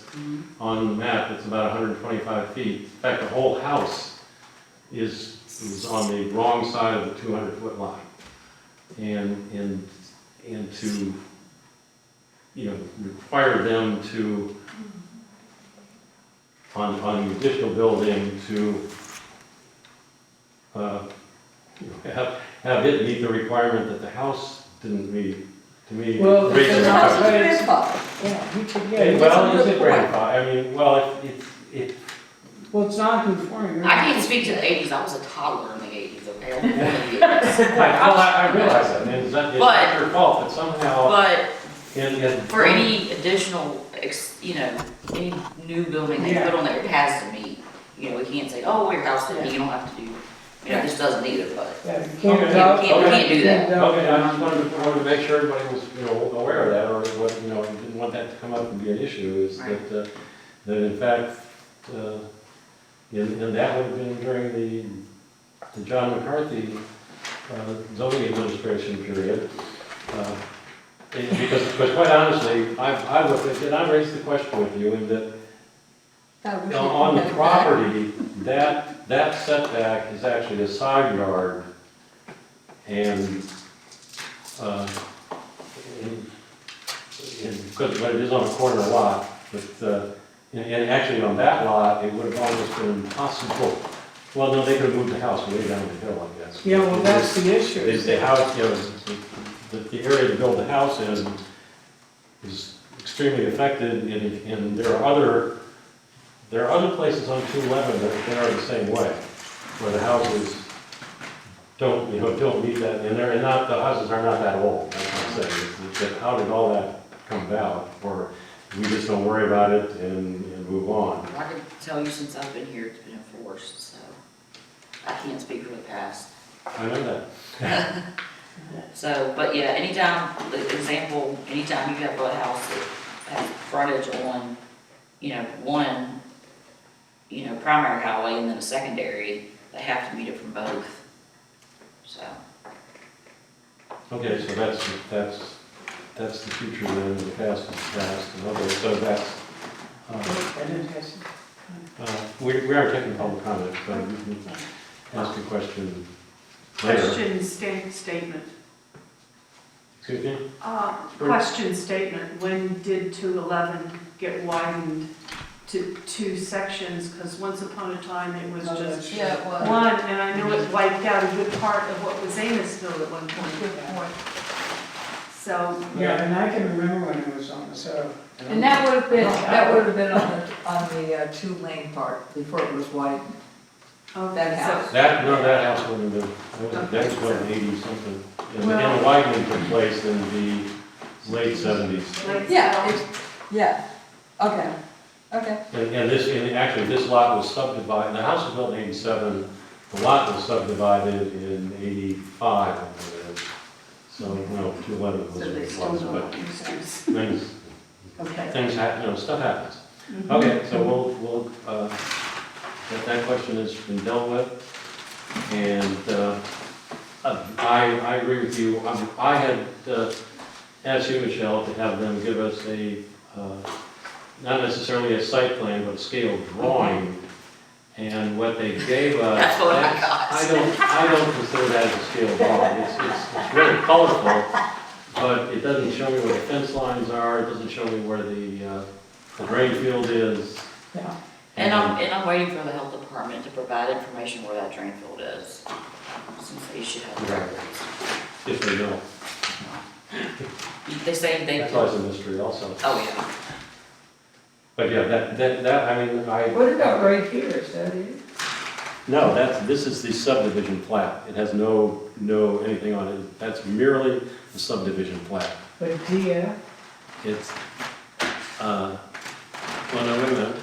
S1: on the map, it's about 125 feet. In fact, the whole house is on the wrong side of the 200-foot line. And to, require them to, on the additional building, to, have it meet the requirement that the house didn't meet, to me,
S3: Well,
S1: raises
S2: the
S1: the
S2: house is
S1: question.
S2: grandfathered.
S3: Yeah, we could,
S1: Hey,
S3: yeah,
S1: well,
S2: that's a
S1: is
S2: good
S1: it
S2: point.
S1: grandfather? I mean, well, it,
S3: well, it's not conforming.
S5: I can't speak to the 80s, I was a toddler in the 80s, okay? I'm born in the 80s.
S1: I realize that, and it's
S5: But-
S1: not your fault, but somehow,
S5: But
S1: in.
S5: for any additional, any new building they put on there, it has to meet. We can't say, oh, your house didn't, you don't have to do, this doesn't either, but.
S3: Yeah, you
S1: Okay,
S3: can't
S5: we
S3: adopt.
S5: can't do that.
S1: Okay, I just wanted to make sure everybody was, aware of that, or what, didn't want that to come up and be an issue, is
S5: Right.
S1: that in fact, and that would have been during the John McCarthy zoning administration period. Because quite honestly, I looked at it, I raised the question with you, in that
S2: That would be
S1: on the
S2: better.
S1: property, that setback is actually a side yard, and, because it is on a corner lot, but, and actually on that lot, it would have almost been impossible. Well, no, they could have moved the house way down the hill, I guess.
S3: Yeah, well, that's the issue.
S1: Is the house, the area to build the house in is extremely affected, and there are other places on 211 that are the same way, where the houses don't meet that, and the houses are not that old, that's what I'm saying. It's that how did all that come about, or we just don't worry about it and move on?
S5: I can tell you since I've been here, it's been enforced, so I can't speak for the past.
S1: I know that.
S5: So, but yeah, anytime you have a house that has frontage on, one, primary highway and then a secondary, they have to meet it from both. So,
S1: Okay, so that's the future then, the past is the past, and okay, so that's, we are taking public comment, so you can ask a question later.
S6: Question statement.
S1: Excuse me?
S6: Question statement, when did 211 get widened to two sections? Because once upon a time, it was just
S2: Yeah, it was.
S6: one, and I know it wiped out a good part of what was Amosville at one point.
S2: Good point.
S6: So,
S3: Yeah, and I can remember when it was on the south.
S2: And that would have been on the 2-lane part before it was widened. That house.
S1: That house wouldn't have been, that was what, 80 something. And the widening took place in the late 70s.
S2: Yeah, okay.
S1: And actually, this lot was subdivided, the house was built in 87, the lot was subdivided in 85, I think it is. So, 211 was
S6: so
S1: what
S6: they
S1: it
S6: still
S1: was,
S6: don't
S1: but
S6: make sense.
S1: things happen, stuff happens. Okay, so we'll, that question has been dealt with, and I agree with you. I had asked you, Michelle, to have them give us not necessarily a site plan, but a scaled drawing, and what they gave us.
S5: That's what I got.
S1: I don't consider that as a scaled drawing. It's really colorful, but it doesn't show me where the fence lines are, it doesn't show me where the the drain field is.
S3: Yeah,
S5: And I'm waiting for the health department to provide information where that drain field is, since they should have the
S1: Right.
S5: records.
S1: If they know.
S5: They say they,
S1: That's always a mystery also.
S5: oh yeah,
S1: But yeah, that, I mean,
S3: what about right here, is that it?
S1: no, this is the subdivision plat. It has no anything on it. That's merely the subdivision plat.
S3: But DF,
S1: It's, well, no, wait a minute.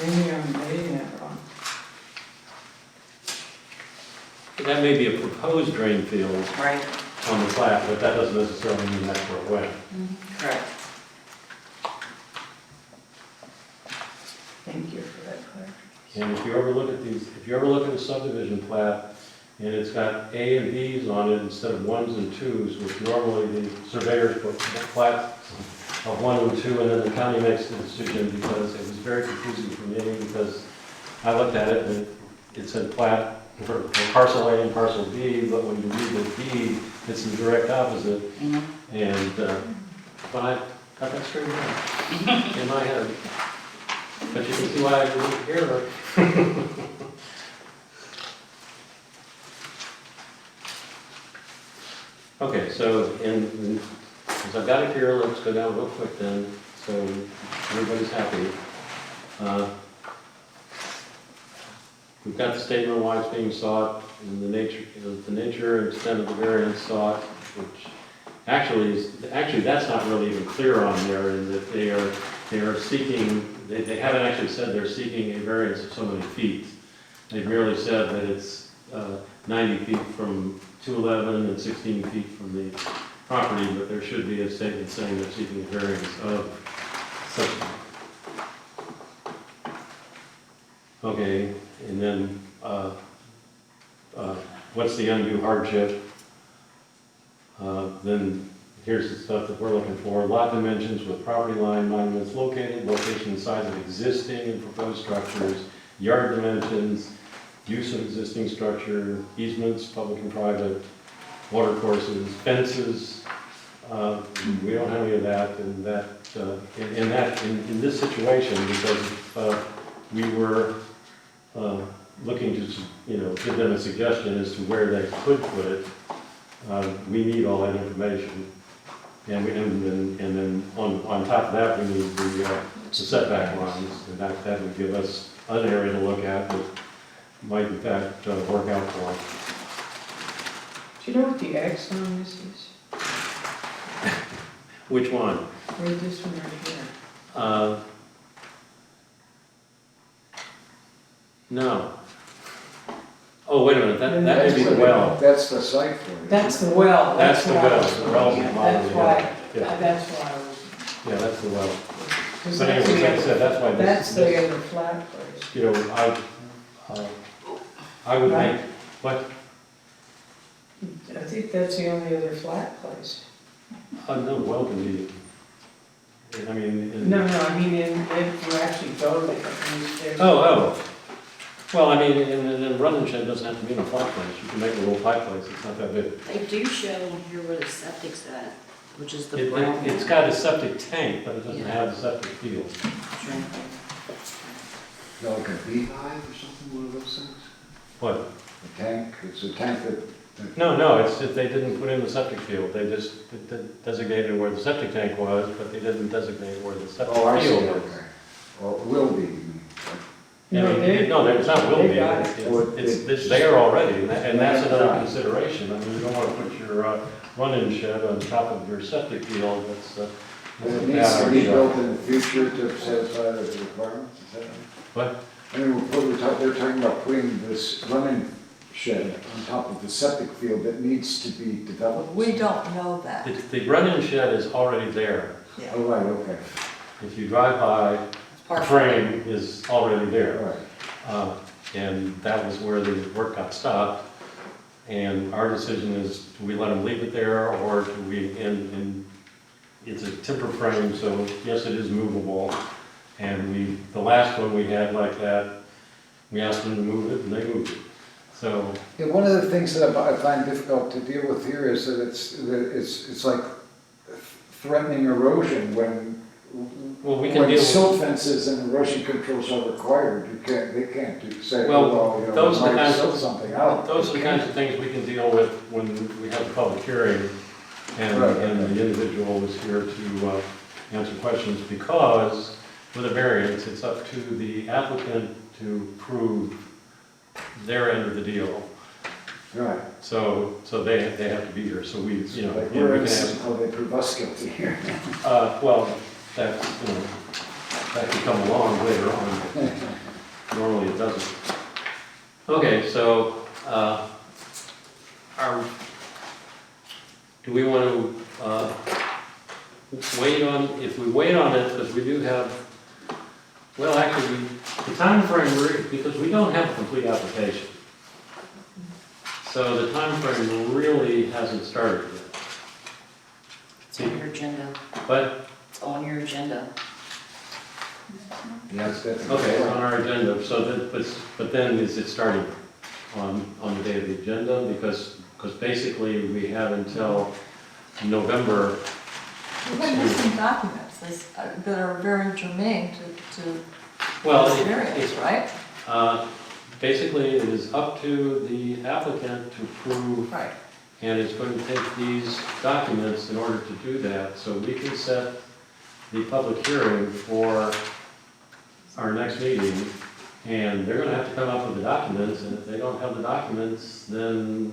S3: maybe I'm reading that wrong.
S1: That may be a proposed drain field
S5: right,
S1: on the plat, but that doesn't necessarily mean that's where it went.
S5: correct.
S3: Thank you for that clarification.
S1: And if you ever look at if you ever look at a subdivision plat, and it's got A and Bs on it instead of 1s and 2s, which normally the surveyors put plats of 1 and 2, and then the county makes the decision, because it was very confusing for me, because I looked at it and it said plat for parcel A and parcel B, but when you read the deed, it's the direct opposite.
S5: Mhm.
S1: And, but I got that straightened out in my head. But you can see why I didn't hear it. Okay, so as I've got it here, let's go down real quick then, so everybody's happy. We've got the statement of why it's being sought, and the nature and extent of the variance sought, which actually that's not really even clear on there, in that they are seeking, they haven't actually said they're seeking a variance of so many feet. They've merely said that it's 90 feet from 211 and 16 feet from the property, but there should be a statement saying they're seeking a variance of such. Okay, and then what's the undue hardship? Then here's the stuff that we're looking for. Lot dimensions with property line monuments located, location and size of existing and proposed structures, yard dimensions, use of existing structure, easements, public and private, water courses, fences. We don't have any of that, and in this situation, because we were looking to, give them a suggestion as to where they could put it. We need all that information. And then on top of that, we need the setback lines, and that would give us an area to look at that might in fact work out for us.
S3: Do you know what the X on this is?
S1: Which one?
S3: Right, this one right here.
S1: No. Oh, wait a minute, that may be the well.
S4: That's the site for you.
S3: That's the well.
S1: That's the
S3: what I
S1: well,
S3: was
S1: the well's
S3: looking at.
S1: modeled, yeah.
S3: That's why I was,
S1: Yeah, that's the well.
S3: 'cause
S1: But
S3: that's
S1: anyway, like I
S3: the
S1: said, that's why
S3: other, that's the
S1: this,
S3: other flat place.
S1: I would
S3: Right.
S1: make, what?
S3: I think that's the only other flat place.
S1: No, well can be, I mean.
S3: No, I mean, if you actually go there, there's.
S1: Oh. Well, I mean, and running shed doesn't have to be in a flat place. You can make a little flat place, it's not that big.
S5: They do show here where the septic's at, which is the brown.
S1: It's got a septic tank, but it doesn't have the septic field.
S4: Like a beehive or something, one of those things?
S1: What?
S4: A tank, it's a tank that,
S1: No, it's that they didn't put in the septic field. They just designated where the septic tank was, but they didn't designate where the septic
S4: oh, I see,
S1: field is.
S4: okay. Or will be, you mean.
S1: No, it's not will
S3: they
S1: be,
S3: got it.
S1: it's there already, and that's another consideration. I mean, you don't want to put your run-in shed on top of your septic field, that's
S4: And
S1: a
S4: it needs
S1: bad
S4: to be
S1: idea.
S4: built in the future to satisfy the requirements, is that right?
S1: What?
S4: I mean, they're talking about putting this running shed on top of the septic field that needs to be developed.
S2: We don't know that.
S1: The run-in shed is already there.
S2: Yeah.
S4: Oh, right, okay,
S1: If you drive by,
S5: It's
S1: the
S5: partial.
S1: frame is already
S4: all
S1: there.
S4: right.
S1: And that was where the work got stopped. And our decision is, do we let them leave it there, or do we, and it's a timber frame, so yes, it is movable. And the last one we had like that, we asked them to move it, and they moved it. So,
S4: Yeah, one of the things that I find difficult to deal with here is that it's like threatening erosion when
S1: Well, we can
S4: when
S1: deal with,
S4: silt fences and erosion controls are required, they can't say,
S1: Well,
S4: well, you know,
S1: those are
S4: we
S1: the
S4: might
S1: kinds
S4: silt
S1: of-
S4: something out.
S1: those are the kinds of things we can deal with when we have the public hearing and
S4: Right.
S1: and the individual is here to answer questions, because with a variance, it's up to the applicant to prove their end of the deal.
S4: Right.
S1: So they have to be here, so we, you know,
S4: Like
S1: and
S4: we're
S1: we can
S4: innocent
S1: ask,
S4: until they prove us guilty here.
S1: well, that's, you know, that can come along later on. Normally it doesn't. Okay, so, do we want to, wait on, if we wait on it, because we do have, well, actually, the timeframe, because we don't have a complete application. So the timeframe really hasn't started yet.
S5: It's on your agenda.
S1: But,
S5: It's on your agenda.
S4: Yes, definitely.
S1: okay, it's on our agenda, so that, but then is it starting on the day of the agenda? Because basically we have until November.
S2: We're missing documents that are very germane to
S1: Well,
S2: this variance, right?
S1: basically it is up to the applicant to prove,
S2: Right.
S1: and it's going to take these documents in order to do that. So we can set the public hearing for our next meeting, and they're gonna have to come up with the documents, and if they don't have the documents, then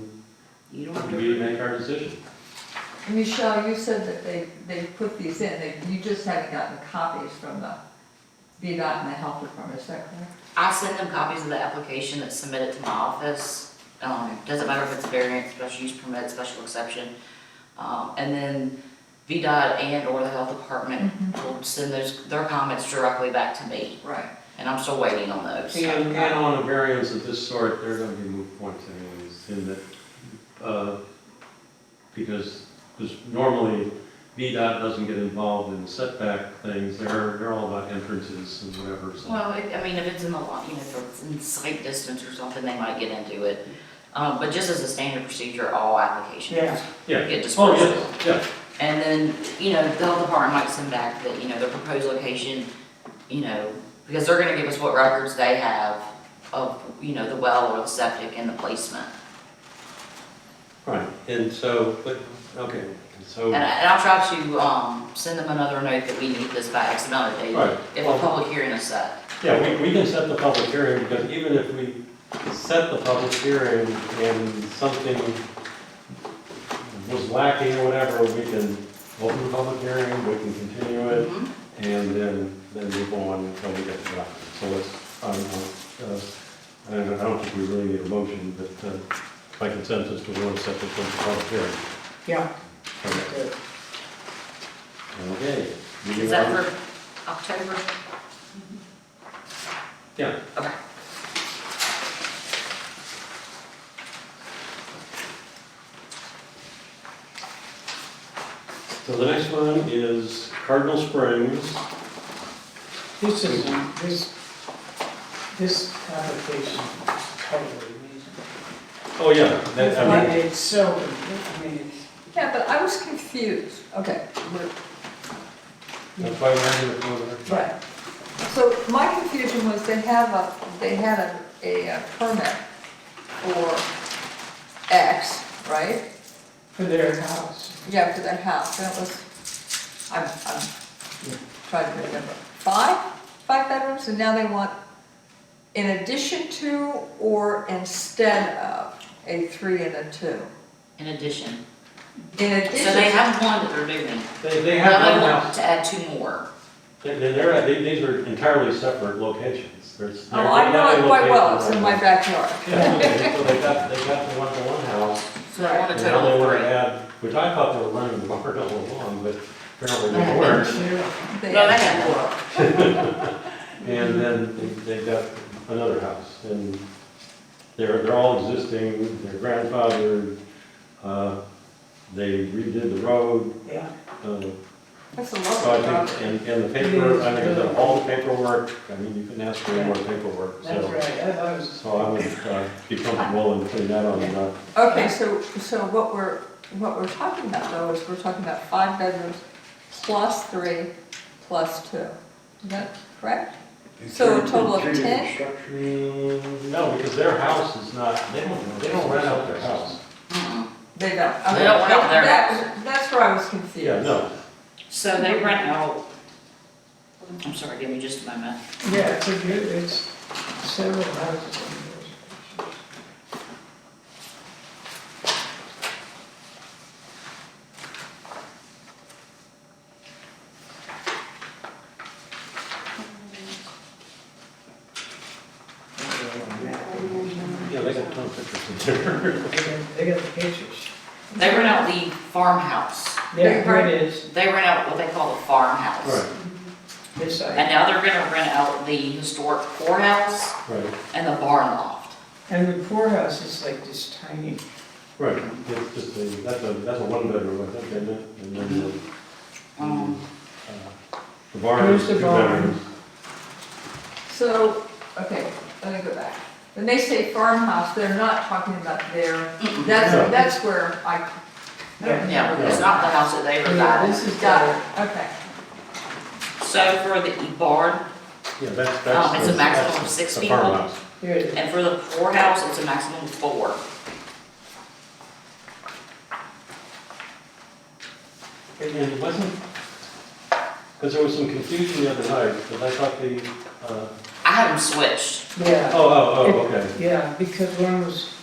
S5: You don't have to.
S1: we make our decision.
S2: Michelle, you said that they put these in, you just haven't gotten copies from the VDOT and the health department, is that correct?
S5: I send them copies of the application that's submitted to my office. Doesn't matter if it's variance, special use permit, special exception. And then VDOT and or the health department will send their comments directly back to me.
S2: Right.
S5: And I'm still waiting on those.
S1: And on a variance of this sort, they're gonna be moot points anyways, in that, because normally VDOT doesn't get involved in setback things, they're all about entrances and whatever, so.
S5: Well, I mean, if it's in the lot, you know, if it's in sight distance or something, they might get into it. But just as a standard procedure, all applications
S1: Yeah.
S5: get
S1: Oh,
S5: dispersed.
S1: yes, yeah,
S5: And then, you know, the health department might send back the, you know, their proposed location, you know, because they're gonna give us what records they have of, you know, the well or the septic and the placement.
S1: right, and so, but, okay, so.
S5: And I'll try to, send them another note that we need this by X amount of days,
S1: Right.
S5: if a public hearing is set.
S1: Yeah, we can set the public hearing, because even if we set the public hearing and something was lacking or whatever, we can open the public hearing, we can continue it,
S5: Mhm.
S1: and then move on until we get to that. So let's, I don't think we really need a motion, but by consensus, we want to set this one for public hearing.
S3: Yeah,
S1: Okay.
S3: good.
S1: Okay.
S5: Is that for October?
S1: Yeah.
S5: Okay.
S1: So the next one is Cardinal Springs.
S3: This is, this application is totally reasonable.
S1: Oh, yeah, that, I mean,
S3: It's so, I mean, it's,
S2: Yeah, but I was confused. Okay,
S1: that's why we're having the preliminary.
S2: right. So my confusion was they had a permit for X, right?
S3: for their house.
S2: Yeah, for their house. That was, I'm trying to remember. Five bedrooms, and now they want in addition to or instead of a 3 and a 2.
S5: In addition.
S2: In addition.
S5: So they have one that they're doing.
S1: They
S5: Now
S1: have
S5: they
S1: one
S5: want
S1: house.
S5: to add 2 more.
S1: These are entirely separate locations. There's-
S2: Oh, I know it quite well. It's in my backyard.
S1: Yeah, so they got the one house.
S5: So they want a
S1: And
S5: total
S1: now they
S5: of
S1: want
S5: 3.
S1: to add, which I thought they were running the barn all along, but apparently they weren't.
S2: They
S5: No, they
S2: have-
S5: have more.
S1: And then they've got another house, and they're all existing, they're grandfathered, they redid the road.
S3: Yeah.
S2: That's a
S1: So
S2: lovely
S1: I
S2: property.
S1: think, and the paper, I mean, all the paperwork, I mean, you can ask for any more paperwork,
S3: That's
S1: so.
S3: right, I was.
S1: So I would be comfortable in putting that on the map.
S2: Okay, so what we're talking about though is we're talking about 5 bedrooms plus 3 plus 2. Is that correct? So a total of 10?
S1: No, because their house is not, they don't rent out their house.
S5: Mm-mm.
S2: They don't.
S5: They don't rent out their
S2: That's where I was confused.
S1: Yeah, no.
S5: So they rent out, I'm sorry, give me just a moment.
S3: Yeah, it's several houses on yours.
S1: Yeah, they got tons of pictures in there.
S3: They got the pictures.
S5: They rent out the farmhouse.
S3: Yeah, here it is,
S5: They rent out what they call the farmhouse.
S1: Right,
S3: this side.
S5: And now they're gonna rent out the historic poorhouse
S1: right,
S5: and the barn loft.
S3: And the poorhouse is like this tiny,
S1: right. It's just a, that's a one bedroom, I think, isn't it? And then the barn is
S3: Here's the
S1: two
S3: barn.
S1: bedrooms.
S2: So, okay, let me go back. When they say farmhouse, they're not talking about their,
S1: No.
S2: that's where I.
S5: Yeah, it's not the house that they
S3: yeah,
S5: reside in.
S3: this is
S2: Got
S3: the,
S2: it, okay.
S5: So for the barn,
S1: Yeah, that's.
S5: it's a maximum of
S1: that's
S5: 6
S1: the
S5: people.
S1: farmhouse.
S3: here it is.
S5: and for the poorhouse, it's a maximum of 4.
S1: And it wasn't, because there was some confusion the other night, because I thought the,
S5: I have them switched.
S3: Yeah,
S1: okay.
S3: yeah, because one was,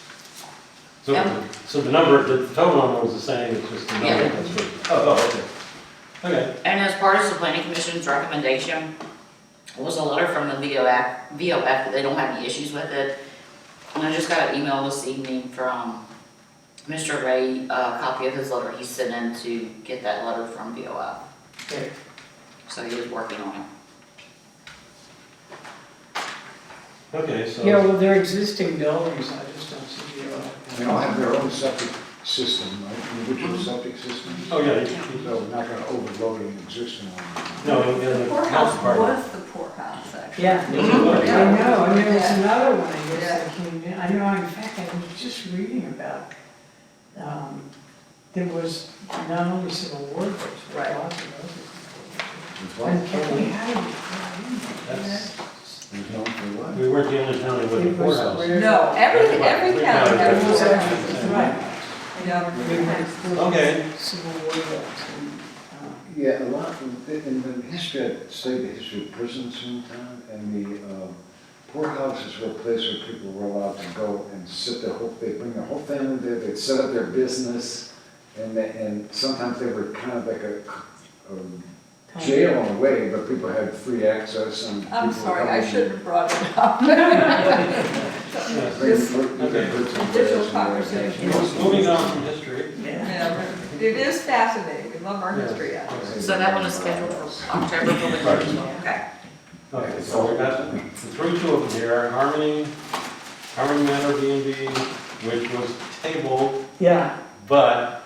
S1: So the number, the total number was the same, it's just the number.
S5: Yeah.
S1: That's what- okay. Okay,
S5: And as part of the planning commission's recommendation, was a letter from the VOF that they don't have any issues with it. And I just got an email this evening from Mr. Ray, a copy of his letter he sent in to get that letter from VOF.
S3: okay.
S5: So he is working on it.
S1: okay, so.
S3: Yeah, well, they're existing buildings, I just don't see
S4: They all have their own septic system, right, individual septic systems.
S1: Oh, yeah,
S4: So we're not gonna overload an existing one.
S1: no, in
S2: The
S1: the
S2: poorhouse
S1: health department.
S2: was the poorhouse, actually.
S3: Yeah,
S1: Yes, it was.
S3: I know, and there was
S2: Yeah.
S3: another one, I guess,
S2: Yeah.
S3: that came in, I know, in fact, I was just reading about, there was not only Civil War books, but
S2: Right.
S3: lots of other people.
S4: With what?
S3: And can we have it?
S1: That's-
S4: There's no for what?
S1: We weren't the only county with a
S3: It was
S1: poorhouse.
S3: where-
S2: No, every county
S1: Every
S2: has
S1: county
S2: a
S1: has
S3: It was
S1: a
S2: poorhouse.
S3: right.
S2: Yeah.
S3: We had
S1: Okay.
S3: Civil War books and,
S4: Yeah, a lot, in the history, I'd studied the history of prisons in town, and the poorhouses were a place where people were allowed to go and sit their whole, they'd bring their whole family there, they'd set up their business, and sometimes they were kind of like a jail in a way, but people had free access and.
S2: I'm
S4: people
S2: sorry,
S4: would
S2: I
S4: come
S2: shouldn't have brought it up.
S1: Yes.
S2: This-
S1: Okay.
S2: Digital conversation.
S1: Moving on from history.
S2: Yeah, it is fascinating, we love our history. Yeah.
S5: So that one is scheduled for October 21st. Okay.
S1: Okay, so we got through two of them here, Harmony Manor B&B, which was tabled,
S3: yeah,
S1: but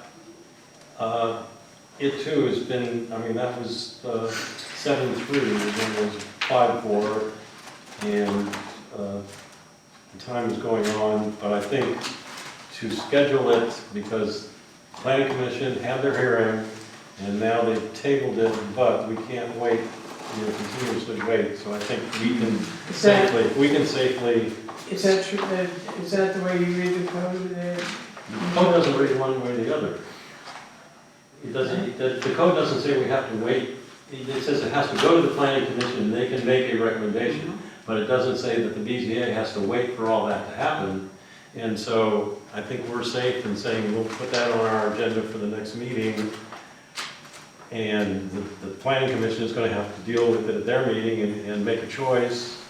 S1: it too has been, I mean, that was 7-3, then it was 5-4, and the time is going on, but I think to schedule it, because Planning Commission had their hearing, and now they've tabled it, but we can't wait, continuously wait, so I think we can
S3: Is that-
S1: safely,
S3: is that true, is that the way you read the code there?
S1: the code doesn't read one way or the other. It doesn't, the code doesn't say we have to wait, it says it has to go to the Planning Commission, and they can make a recommendation, but it doesn't say that the BZA has to wait for all that to happen. And so I think we're safe in saying we'll put that on our agenda for the next meeting. And the Planning Commission is going to have to deal with it at their meeting and make a choice.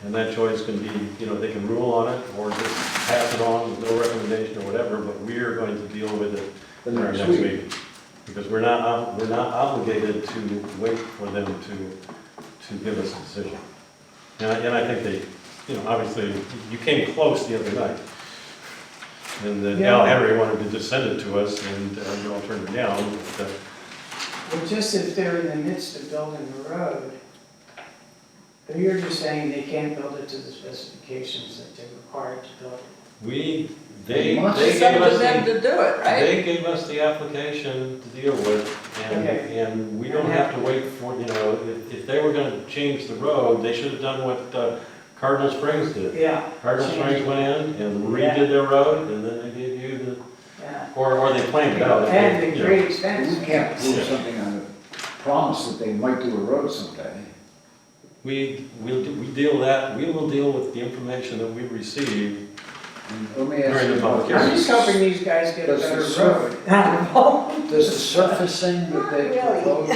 S1: And that choice can be, they can rule on it or just pass it on with no recommendation or whatever, but we're going to deal with it
S4: The
S1: in our
S4: next
S1: next
S4: week.
S1: meeting. Because we're not obligated to wait for them to give us a decision. And I think they, obviously, you came close the other night. And then Al Henry wanted to just send it to us, and we all turned it down. But,
S3: Well, just if they're in the midst of building the road, but you're just saying they can't build it to the specifications that they're required to build it.
S1: they
S4: It's
S1: gave
S2: It's up
S1: us
S2: to them
S1: the,
S2: to do it, right?
S1: they gave us the application to deal with,
S3: Okay.
S1: And we don't have to wait for, you know, if they were gonna change the road, they should have done what Cardinal Springs did.
S3: Yeah.
S1: Cardinal
S3: Change
S1: Springs
S3: it.
S1: went in and
S3: Yeah.
S1: redid their road, and then they gave you the,
S3: Yeah.
S1: or they planned it out.
S3: And the
S1: you know.
S3: great expense.
S4: We can't prove something on the promise that they might do a road someday.
S1: We deal that, we will deal with the information that we receive.
S4: And let me ask
S1: During the
S4: you
S1: public
S4: about
S3: I'm
S1: hearing.
S3: just hoping these guys get a
S4: Does the
S3: better
S4: surf-
S3: road.
S4: Does the surfacing that they
S7: Really?
S4: propose?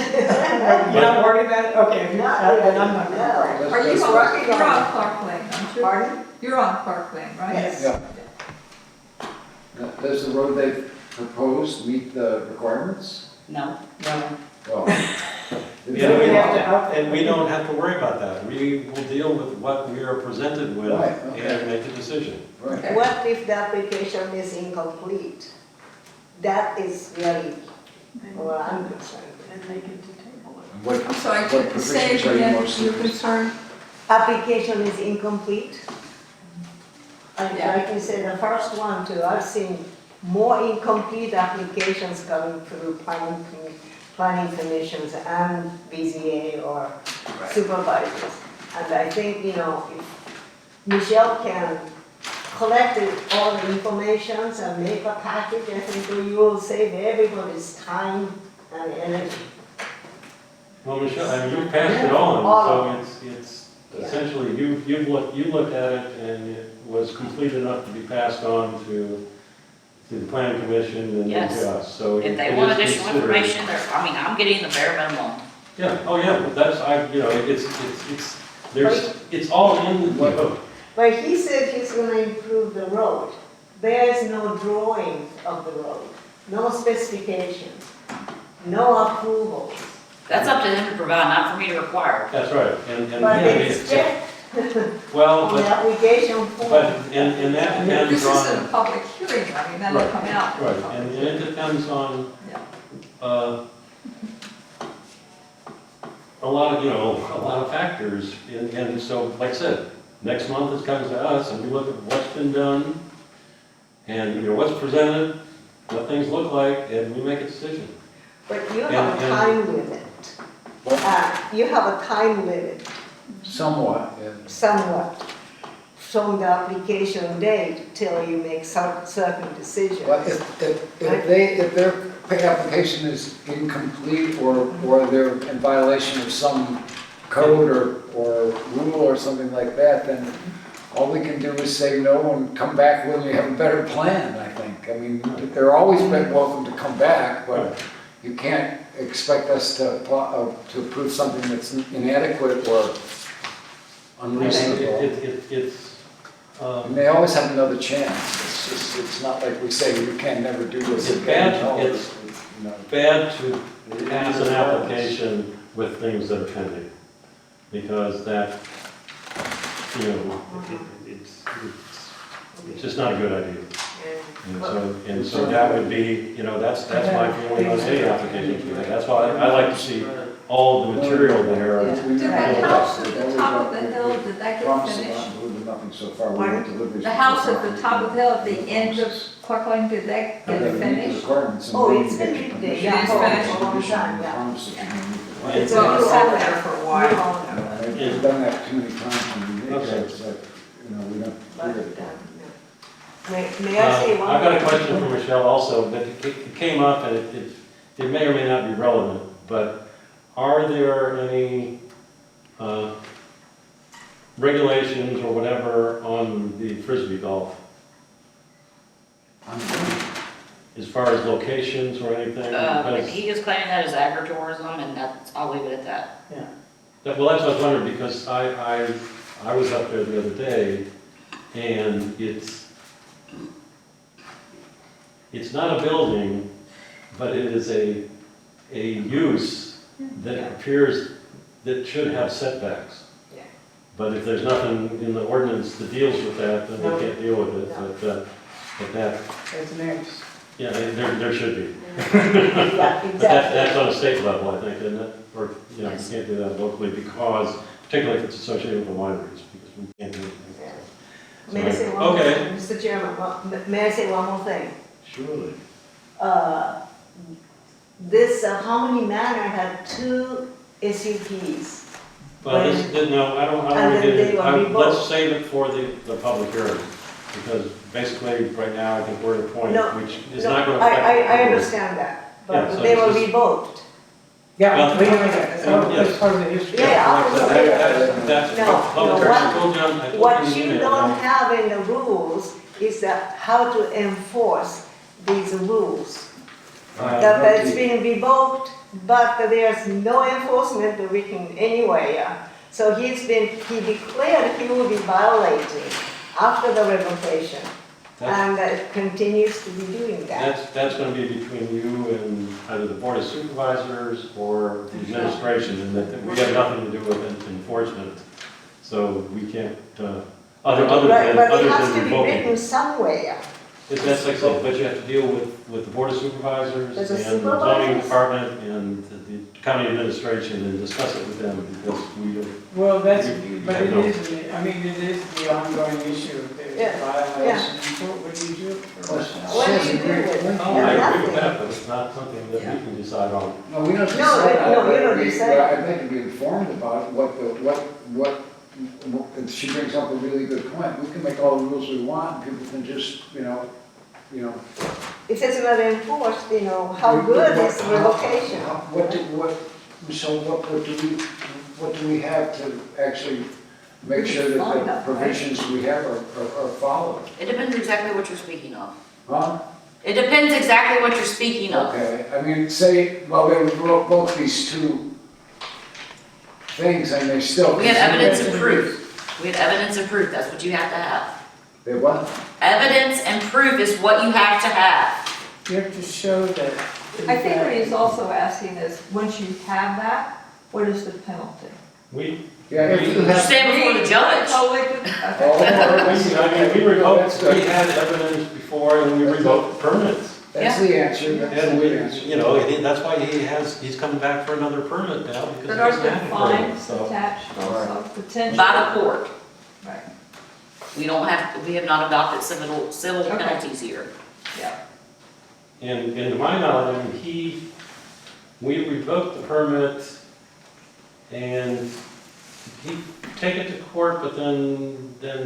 S3: You're not worried about it? Okay,
S7: Not
S3: then I'm not
S7: really,
S3: gonna
S7: no.
S3: worry.
S2: Are you
S4: Let's-
S2: on, you're on Clark Lane, aren't you?
S7: Pardon?
S2: You're on Clark Lane, right?
S7: Yes.
S4: Yeah. Does the road they proposed meet the requirements?
S5: No,
S3: No.
S4: Well,
S1: Yeah,
S3: we have to up-
S1: And we don't have to worry about that. We will deal with what we are presented with
S4: Right, okay.
S1: and make a decision.
S4: Right.
S7: What if the application is incomplete? That is really what I'm concerned with.
S6: And they get to table it.
S4: And what-
S2: I'm sorry,
S4: what
S2: to say
S4: provisions are you
S2: again,
S4: most
S2: your
S4: interested
S2: concern?
S7: Application is incomplete. And
S2: Yeah.
S7: like you said, the first one too, I've seen more incomplete applications coming through planning commissions and BZA or supervisors. And I think, you know, if Michelle can collect all the informations and make a package, I think you will save everybody's time and energy.
S1: Well, Michelle, I mean, you passed it
S7: All
S1: on,
S7: of
S1: so it's
S7: Yeah.
S1: essentially, you looked at it and it was complete enough to be passed on to the planning commission and then
S5: Yes.
S1: to us, so.
S5: if
S1: it
S5: they
S1: is
S5: want additional
S1: considered.
S5: information, I'm getting the bare minimum.
S1: Yeah, oh yeah, but that's, you know, it's all in the book.
S7: But he said he's gonna improve the road. There is no drawing of the road, no specifications, no approvals.
S5: That's up to them to provide, not for me to require.
S1: That's right, and,
S7: But
S1: yeah,
S7: it's checked
S1: well,
S7: on the
S1: but,
S7: application form.
S1: and that depends
S2: This
S1: on.
S2: isn't a public hearing, I mean, that'll
S1: Right,
S2: come out.
S1: Right, and it depends on,
S2: Yeah.
S1: a lot of factors, and so, like I said, next month it comes to us, and we look at what's been done, and, you know, what's presented, what things look like, and we make a decision.
S7: But you have a
S1: and-
S7: time limit. You have a time limit,
S4: Somewhat, and
S7: somewhat, from the application date till you make certain decisions.
S4: but if their application is incomplete or they're in violation of some code or rule or something like that, then all we can do is say no and come back when we have a better plan, I think. I mean, they're always been welcome to come back, but you can't expect us to approve something that's inadequate or unreasonable. And they always have another chance. It's just, it's not like we say you can never do this
S1: It's
S4: again.
S1: bad,
S4: No,
S1: it's
S4: you know.
S1: bad to pass an application with things that are pending, because that, you know, it's just not a good idea. And so that would be, you know, that's my feeling on any application. That's why I like to see all the material there.
S7: Yeah.
S4: We-
S2: Did that house at the top of the hill, did that get
S4: Promise
S2: finished?
S4: not to deliver nothing so far. We want deliveries.
S2: The house at the top of the hill, at the end of Clark Lane, did that
S4: And
S2: get
S4: they meet the
S2: finished?
S4: requirements and
S7: Oh,
S4: then
S7: it's
S4: you
S7: been
S4: get your
S7: big,
S4: permission.
S7: yeah,
S2: It's
S7: for
S2: finished.
S7: a long
S4: Condition
S7: time,
S4: and
S7: yeah.
S4: promises and then you
S2: It's
S4: can-
S2: been sat there for a while.
S4: You know, They've done that too many times and we,
S1: Okay.
S4: it's like, you know, we don't.
S7: May I say one?
S1: I've got a question for Michelle also, but it came up and it may or may not be relevant, but are there any regulations or whatever on the Frisbee golf,
S4: I'm good.
S1: as far as locations or anything? Because-
S5: He is claiming that as agritourism, and I'll leave it at that.
S1: Well, that's what I was wondering, because I was up there the other day, and it's not a building, but it is a use that appears that should have setbacks.
S7: Yeah.
S1: But if there's nothing in the ordinance that deals with that, then
S7: No.
S1: we can't deal with it,
S7: No.
S1: but that,
S3: That's next.
S1: yeah, there should be.
S7: Yeah,
S1: But that's
S7: exactly.
S1: on a state level, I think, isn't it? Or, you know, you
S5: Yes.
S1: can't do that locally because, particularly if it's associated with the wineries, because we can't do anything.
S7: May I say one more
S1: Okay.
S7: thing, Mr. Chairman, may I say one more thing?
S1: Surely.
S7: this Harmony Manor had 2 SUPs.
S1: Well, this, no, I don't
S7: And
S1: want
S7: then
S1: to
S7: they
S1: get it,
S7: were revoked.
S1: let's save it for the public hearing. Because basically, right now, I think we're at a point
S7: No,
S1: which is
S7: No,
S1: not going to affect.
S7: I
S1: the board.
S7: understand that,
S1: Yeah,
S7: but
S1: so
S7: they
S1: it's
S7: were
S1: just-
S7: revoked.
S3: Yeah,
S1: Well,
S3: that's part of the history.
S7: Yeah, I was aware of that.
S1: That's
S7: No,
S1: what the public
S7: no,
S1: hearing,
S7: what-
S1: I told you, I told
S7: What
S1: you in the
S7: you
S1: email,
S7: don't
S1: right?
S7: have in the rules is that how to enforce these rules. That it's been revoked, but there's no enforcement written anywhere. So he declared he will be violating after the revocation, and continues to be doing that.
S1: That's going to be between you and either the board of supervisors or the administration, and that we have nothing to do with enforcement. So we can't, other
S7: Right,
S1: than,
S7: but
S1: other
S7: it has
S1: than
S7: to be
S1: revoking.
S7: written somewhere.
S1: That's like I said, but you have to deal with the board of supervisors
S7: There's
S1: and
S7: a
S1: the zoning
S7: supervisors?
S1: department and the county administration and discuss it with them because we don't.
S3: Well, that's,
S1: You-
S3: but
S1: you
S3: it
S1: know.
S3: is, I mean, it is the ongoing issue. There's
S7: Yeah,
S3: violations. What do you do for
S7: What do you do with it?
S1: Oh, I agree with
S7: Nothing.
S1: that, but it's not something that we can decide on.
S4: No, we don't
S7: No,
S4: decide
S7: no,
S4: on
S7: you
S4: it,
S7: don't
S4: but
S7: decide.
S4: I'd like to be informed about what, she brings up a really good point. We can make all the rules we want, people can just, you know.
S7: If it's not enforced, how good is revocation?
S4: What do we have to actually make sure that
S7: Find
S4: the
S7: out, right?
S4: provisions we have are followed?
S5: It depends exactly what you're speaking of.
S4: Huh?
S5: It depends exactly what you're speaking of.
S4: Okay, I mean, say, well, they wrote both these two things and they still.
S5: We have evidence and proof. We have evidence and proof, that's what you have to have.
S4: They what?
S5: Evidence and proof is what you have to have.
S3: You have to show that.
S2: I think what he's also asking is, once you have that, what is the penalty?
S4: Yeah, if you
S5: You
S4: have.
S5: stand before the judge.
S1: I mean, we revoked, we had evidence before and we revoked permits.
S4: That's the answer, that's
S1: And
S4: the answer.
S1: we, that's why he's coming back for another permit now because he
S2: But aren't
S1: doesn't
S2: there
S1: have a permit,
S2: fines
S1: so.
S2: attached also, potential?
S5: By the court.
S2: Right,
S5: We have not adopted civil
S2: Okay.
S5: penalties here.
S2: yeah.
S1: And to my knowledge, I mean, we revoked the permit and he take it to court, but then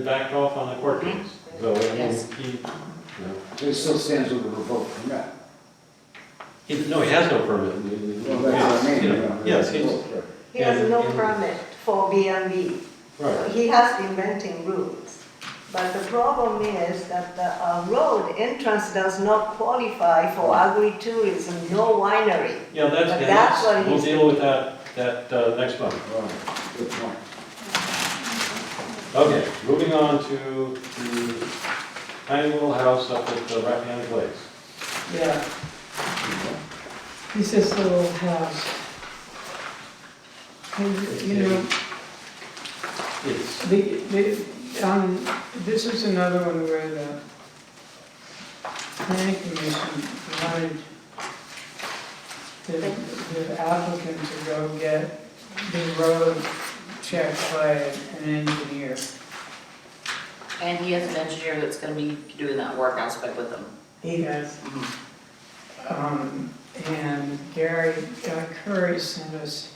S1: backed off on the court case. So, I mean,
S5: Yes.
S4: So it still stands with the revoked permit.
S1: no, he has no permit.
S4: Well, that's what I mean, you know.
S1: Yes, he's,
S7: He has no
S1: And-
S7: permit for B&B.
S1: right.
S7: He has been renting rooms. But the problem is that the road entrance does not qualify for agri-tourism, no winery.
S1: Yeah,
S7: But that's what
S1: we'll
S7: he's-
S1: deal with that next month.
S4: Right, good point.
S1: Okay, moving on to the tiny little house up at the Rappahannock Lakes.
S3: Yeah. He says little house. And, you know,
S1: It's,
S3: this is another one where the planning commission wanted the applicant to go get the road checked by an engineer.
S5: And he has an engineer that's gonna be doing that work, I spoke with him.
S3: He has. And Gary Curry sent us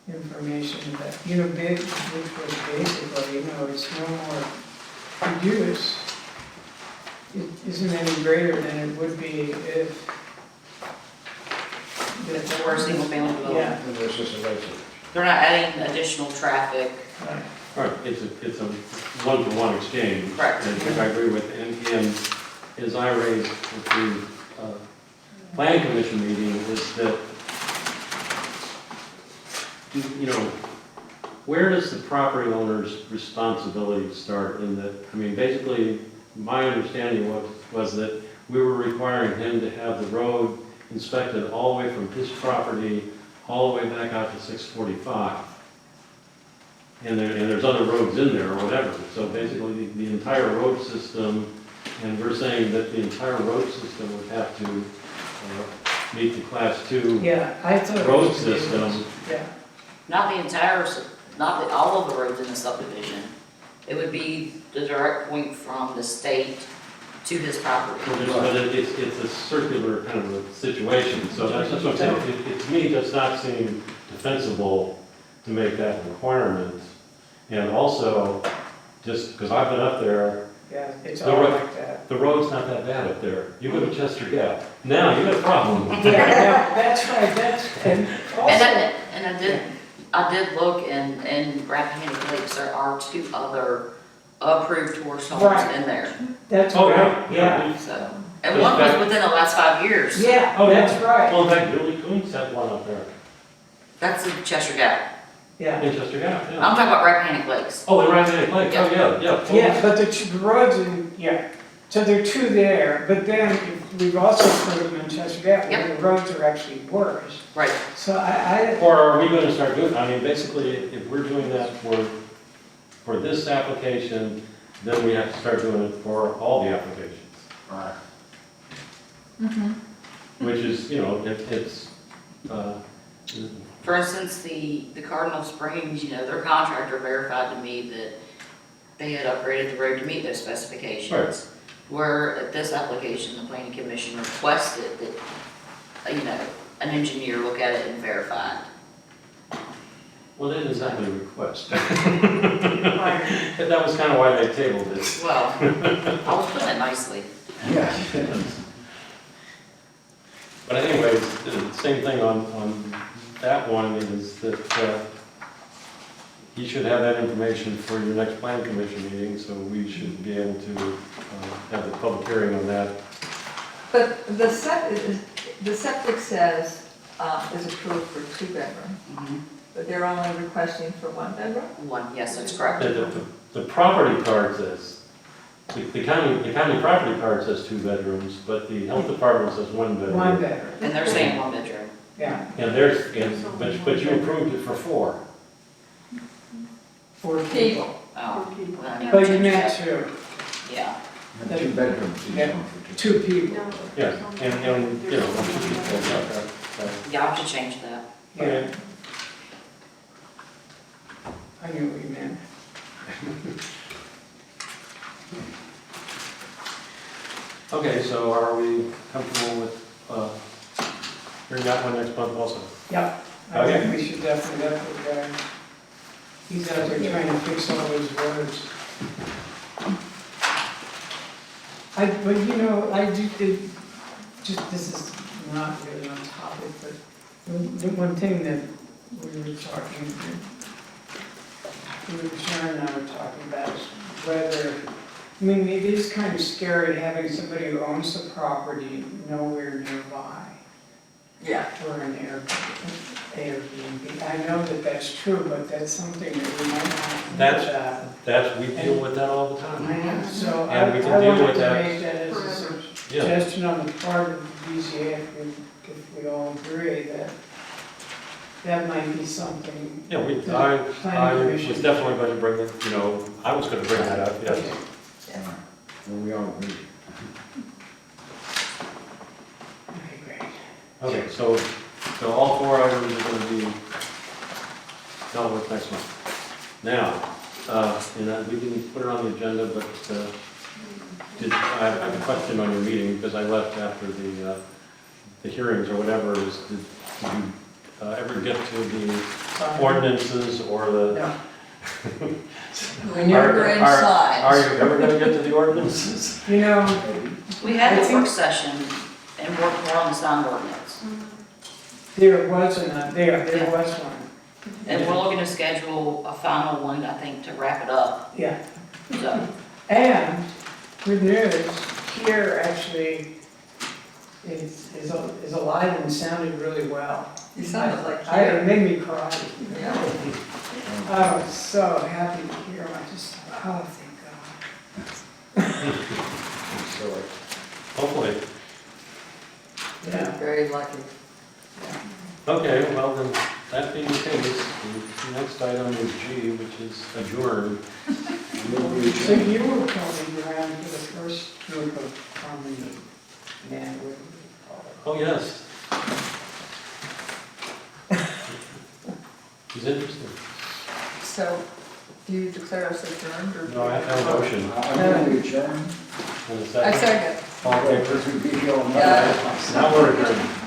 S3: information that, big, which was basically, it's no more use. It isn't any greater than it would be if.
S5: It's a single family development.
S3: Yeah,
S4: And there's just a residence.
S5: They're not adding additional traffic.
S3: right.
S1: right, it's a one-to-one exchange.
S5: Correct.
S1: And I agree with, and as I raised with the planning commission meeting, is that, where does the property owner's responsibility start in that, basically, my understanding was that we were requiring him to have the road inspected all the way from his property, all the way back out to 645. And there's other roads in there or whatever, so basically the entire road system, and we're saying that the entire road system would have to meet the class 2
S3: Yeah, I thought. it
S1: road
S3: was-
S1: system.
S3: Yeah,
S5: Not the entire, all of the roads in the subdivision. It would be the direct point from the state to his property.
S1: But it's a circular kind of a situation, so that's what I'm saying. To me, it does not seem defensible to make that requirement. And also, just because I've been up there,
S3: Yeah, it's
S1: The
S3: all
S1: road-
S3: like that.
S1: the road's not that bad up there. You go to Chester Gap, now you got a problem.
S3: Yeah, that's right, and also,
S5: I did look in Rappahannock Lakes, there are 2 other approved tourist homes
S3: Right.
S5: in there,
S3: that's
S1: Oh,
S3: right,
S1: yeah,
S3: yeah.
S5: so. And one was within the last 5 years.
S3: Yeah,
S1: Oh, yeah.
S3: that's right,
S1: Well, in fact, Billy Coons had one up there,
S5: That's in Chester Gap.
S3: yeah.
S1: in Chester Gap,
S5: I'm
S1: yeah.
S5: talking about Rappahannock Lakes.
S1: Oh, in Rappahannock Lake, oh, yeah.
S3: Yeah, but the roads, yeah, so there are 2 there, but then we've also put them in Chester Gap, where the roads are actually worse.
S5: Right.
S3: So I,
S1: Or are we gonna start doing, I mean, basically, if we're doing that for this application, then we have to start doing it for all the applications.
S4: Right.
S1: Which is, you know, it's,
S5: For instance, the Cardinal Springs, their contractor verified to me that they had upgraded the road to meet those specifications. Where at this application, the planning commission requested that, an engineer look at it and verify it.
S1: well, they didn't exactly request. That was kind of why they tabled it.
S5: Well, I was putting it nicely.
S4: Yeah.
S1: But anyways, the same thing on that one is that you should have that information for your next plan commission meeting, so we should be able to have the public hearing on that.
S2: But the septic says, is approved for 2 bedroom, but they're only requesting for 1 bedroom?
S5: One, yes, that's correct.
S1: The property card says, the county property card says 2 bedrooms, but the health department says 1 bedroom.
S3: 1 bedroom,
S5: And they're saying 1 bedroom.
S3: yeah,
S1: But you approved it for 4.
S3: 4 people.
S2: People.
S5: Oh, well, I need to
S3: But you
S5: change
S3: meant
S5: that.
S3: 2,
S5: Yeah.
S4: And 2 bedrooms each
S3: Yeah.
S4: one for 2.
S3: 2 people,
S1: Yeah, and you know, that.
S5: Yeah, I should change that.
S3: yeah. I knew what you meant.
S1: Okay, so are we comfortable with hearing that one next month also?
S3: Yep, I think we should definitely have the guy. He's out there trying to fix all those roads. But I this is not really on topic, but the one thing that we were talking, Sharon and I were talking about is whether, it is kind of scary having somebody who owns the property nowhere nearby.
S2: Yeah.
S3: For an Airbnb. I know that that's true, but that's something that we might not think about.
S1: We deal with that all the time.
S3: So I
S1: And we can deal
S3: wanted
S1: with
S3: to
S1: that.
S3: make that as a
S1: Yeah,
S3: suggestion on the part of the BZA, if we all agree that that might be something.
S1: yeah, I was definitely going to bring it, I was going to bring that up, yes.
S4: Well, we all agree.
S3: Okay, great.
S1: Okay, so all 4 items are going to be dealt with next month. Now, we didn't put it on the agenda, but I have a question on your meeting, because I left after the hearings or whatever. Did you ever get to the ordinances or the?
S3: No.
S2: When you're inside.
S1: Are you ever going to get to the ordinances?
S3: You know,
S5: We had
S3: I
S5: a
S3: think-
S5: work session and worked more on the sign ordinance.
S3: there was one.
S5: And we're looking to schedule a final one, I think, to wrap it up,
S3: Yeah.
S5: so.
S3: And good news, here actually is alive and sounded really well.
S2: You sounded like
S3: It made me cry.
S2: Yeah.
S3: I was so happy to hear him. I just thought, oh, thank God.
S4: So,
S1: Hopefully.
S3: Yeah.
S2: Very lucky.
S1: Okay, well then, that being the case, the next item is G, which is adjourn.
S3: So you were coming around for the first group of prominent men, what do we call it?
S1: Oh, yes. He's interested.
S2: So, do you declare us adjourned or?
S1: No, I have no motion.
S4: I'm going to adjourn.
S1: And a
S2: I
S1: second?
S2: second.
S1: All in favor?
S4: To be here on
S2: Yeah.
S4: Monday.
S1: Now we're adjourned.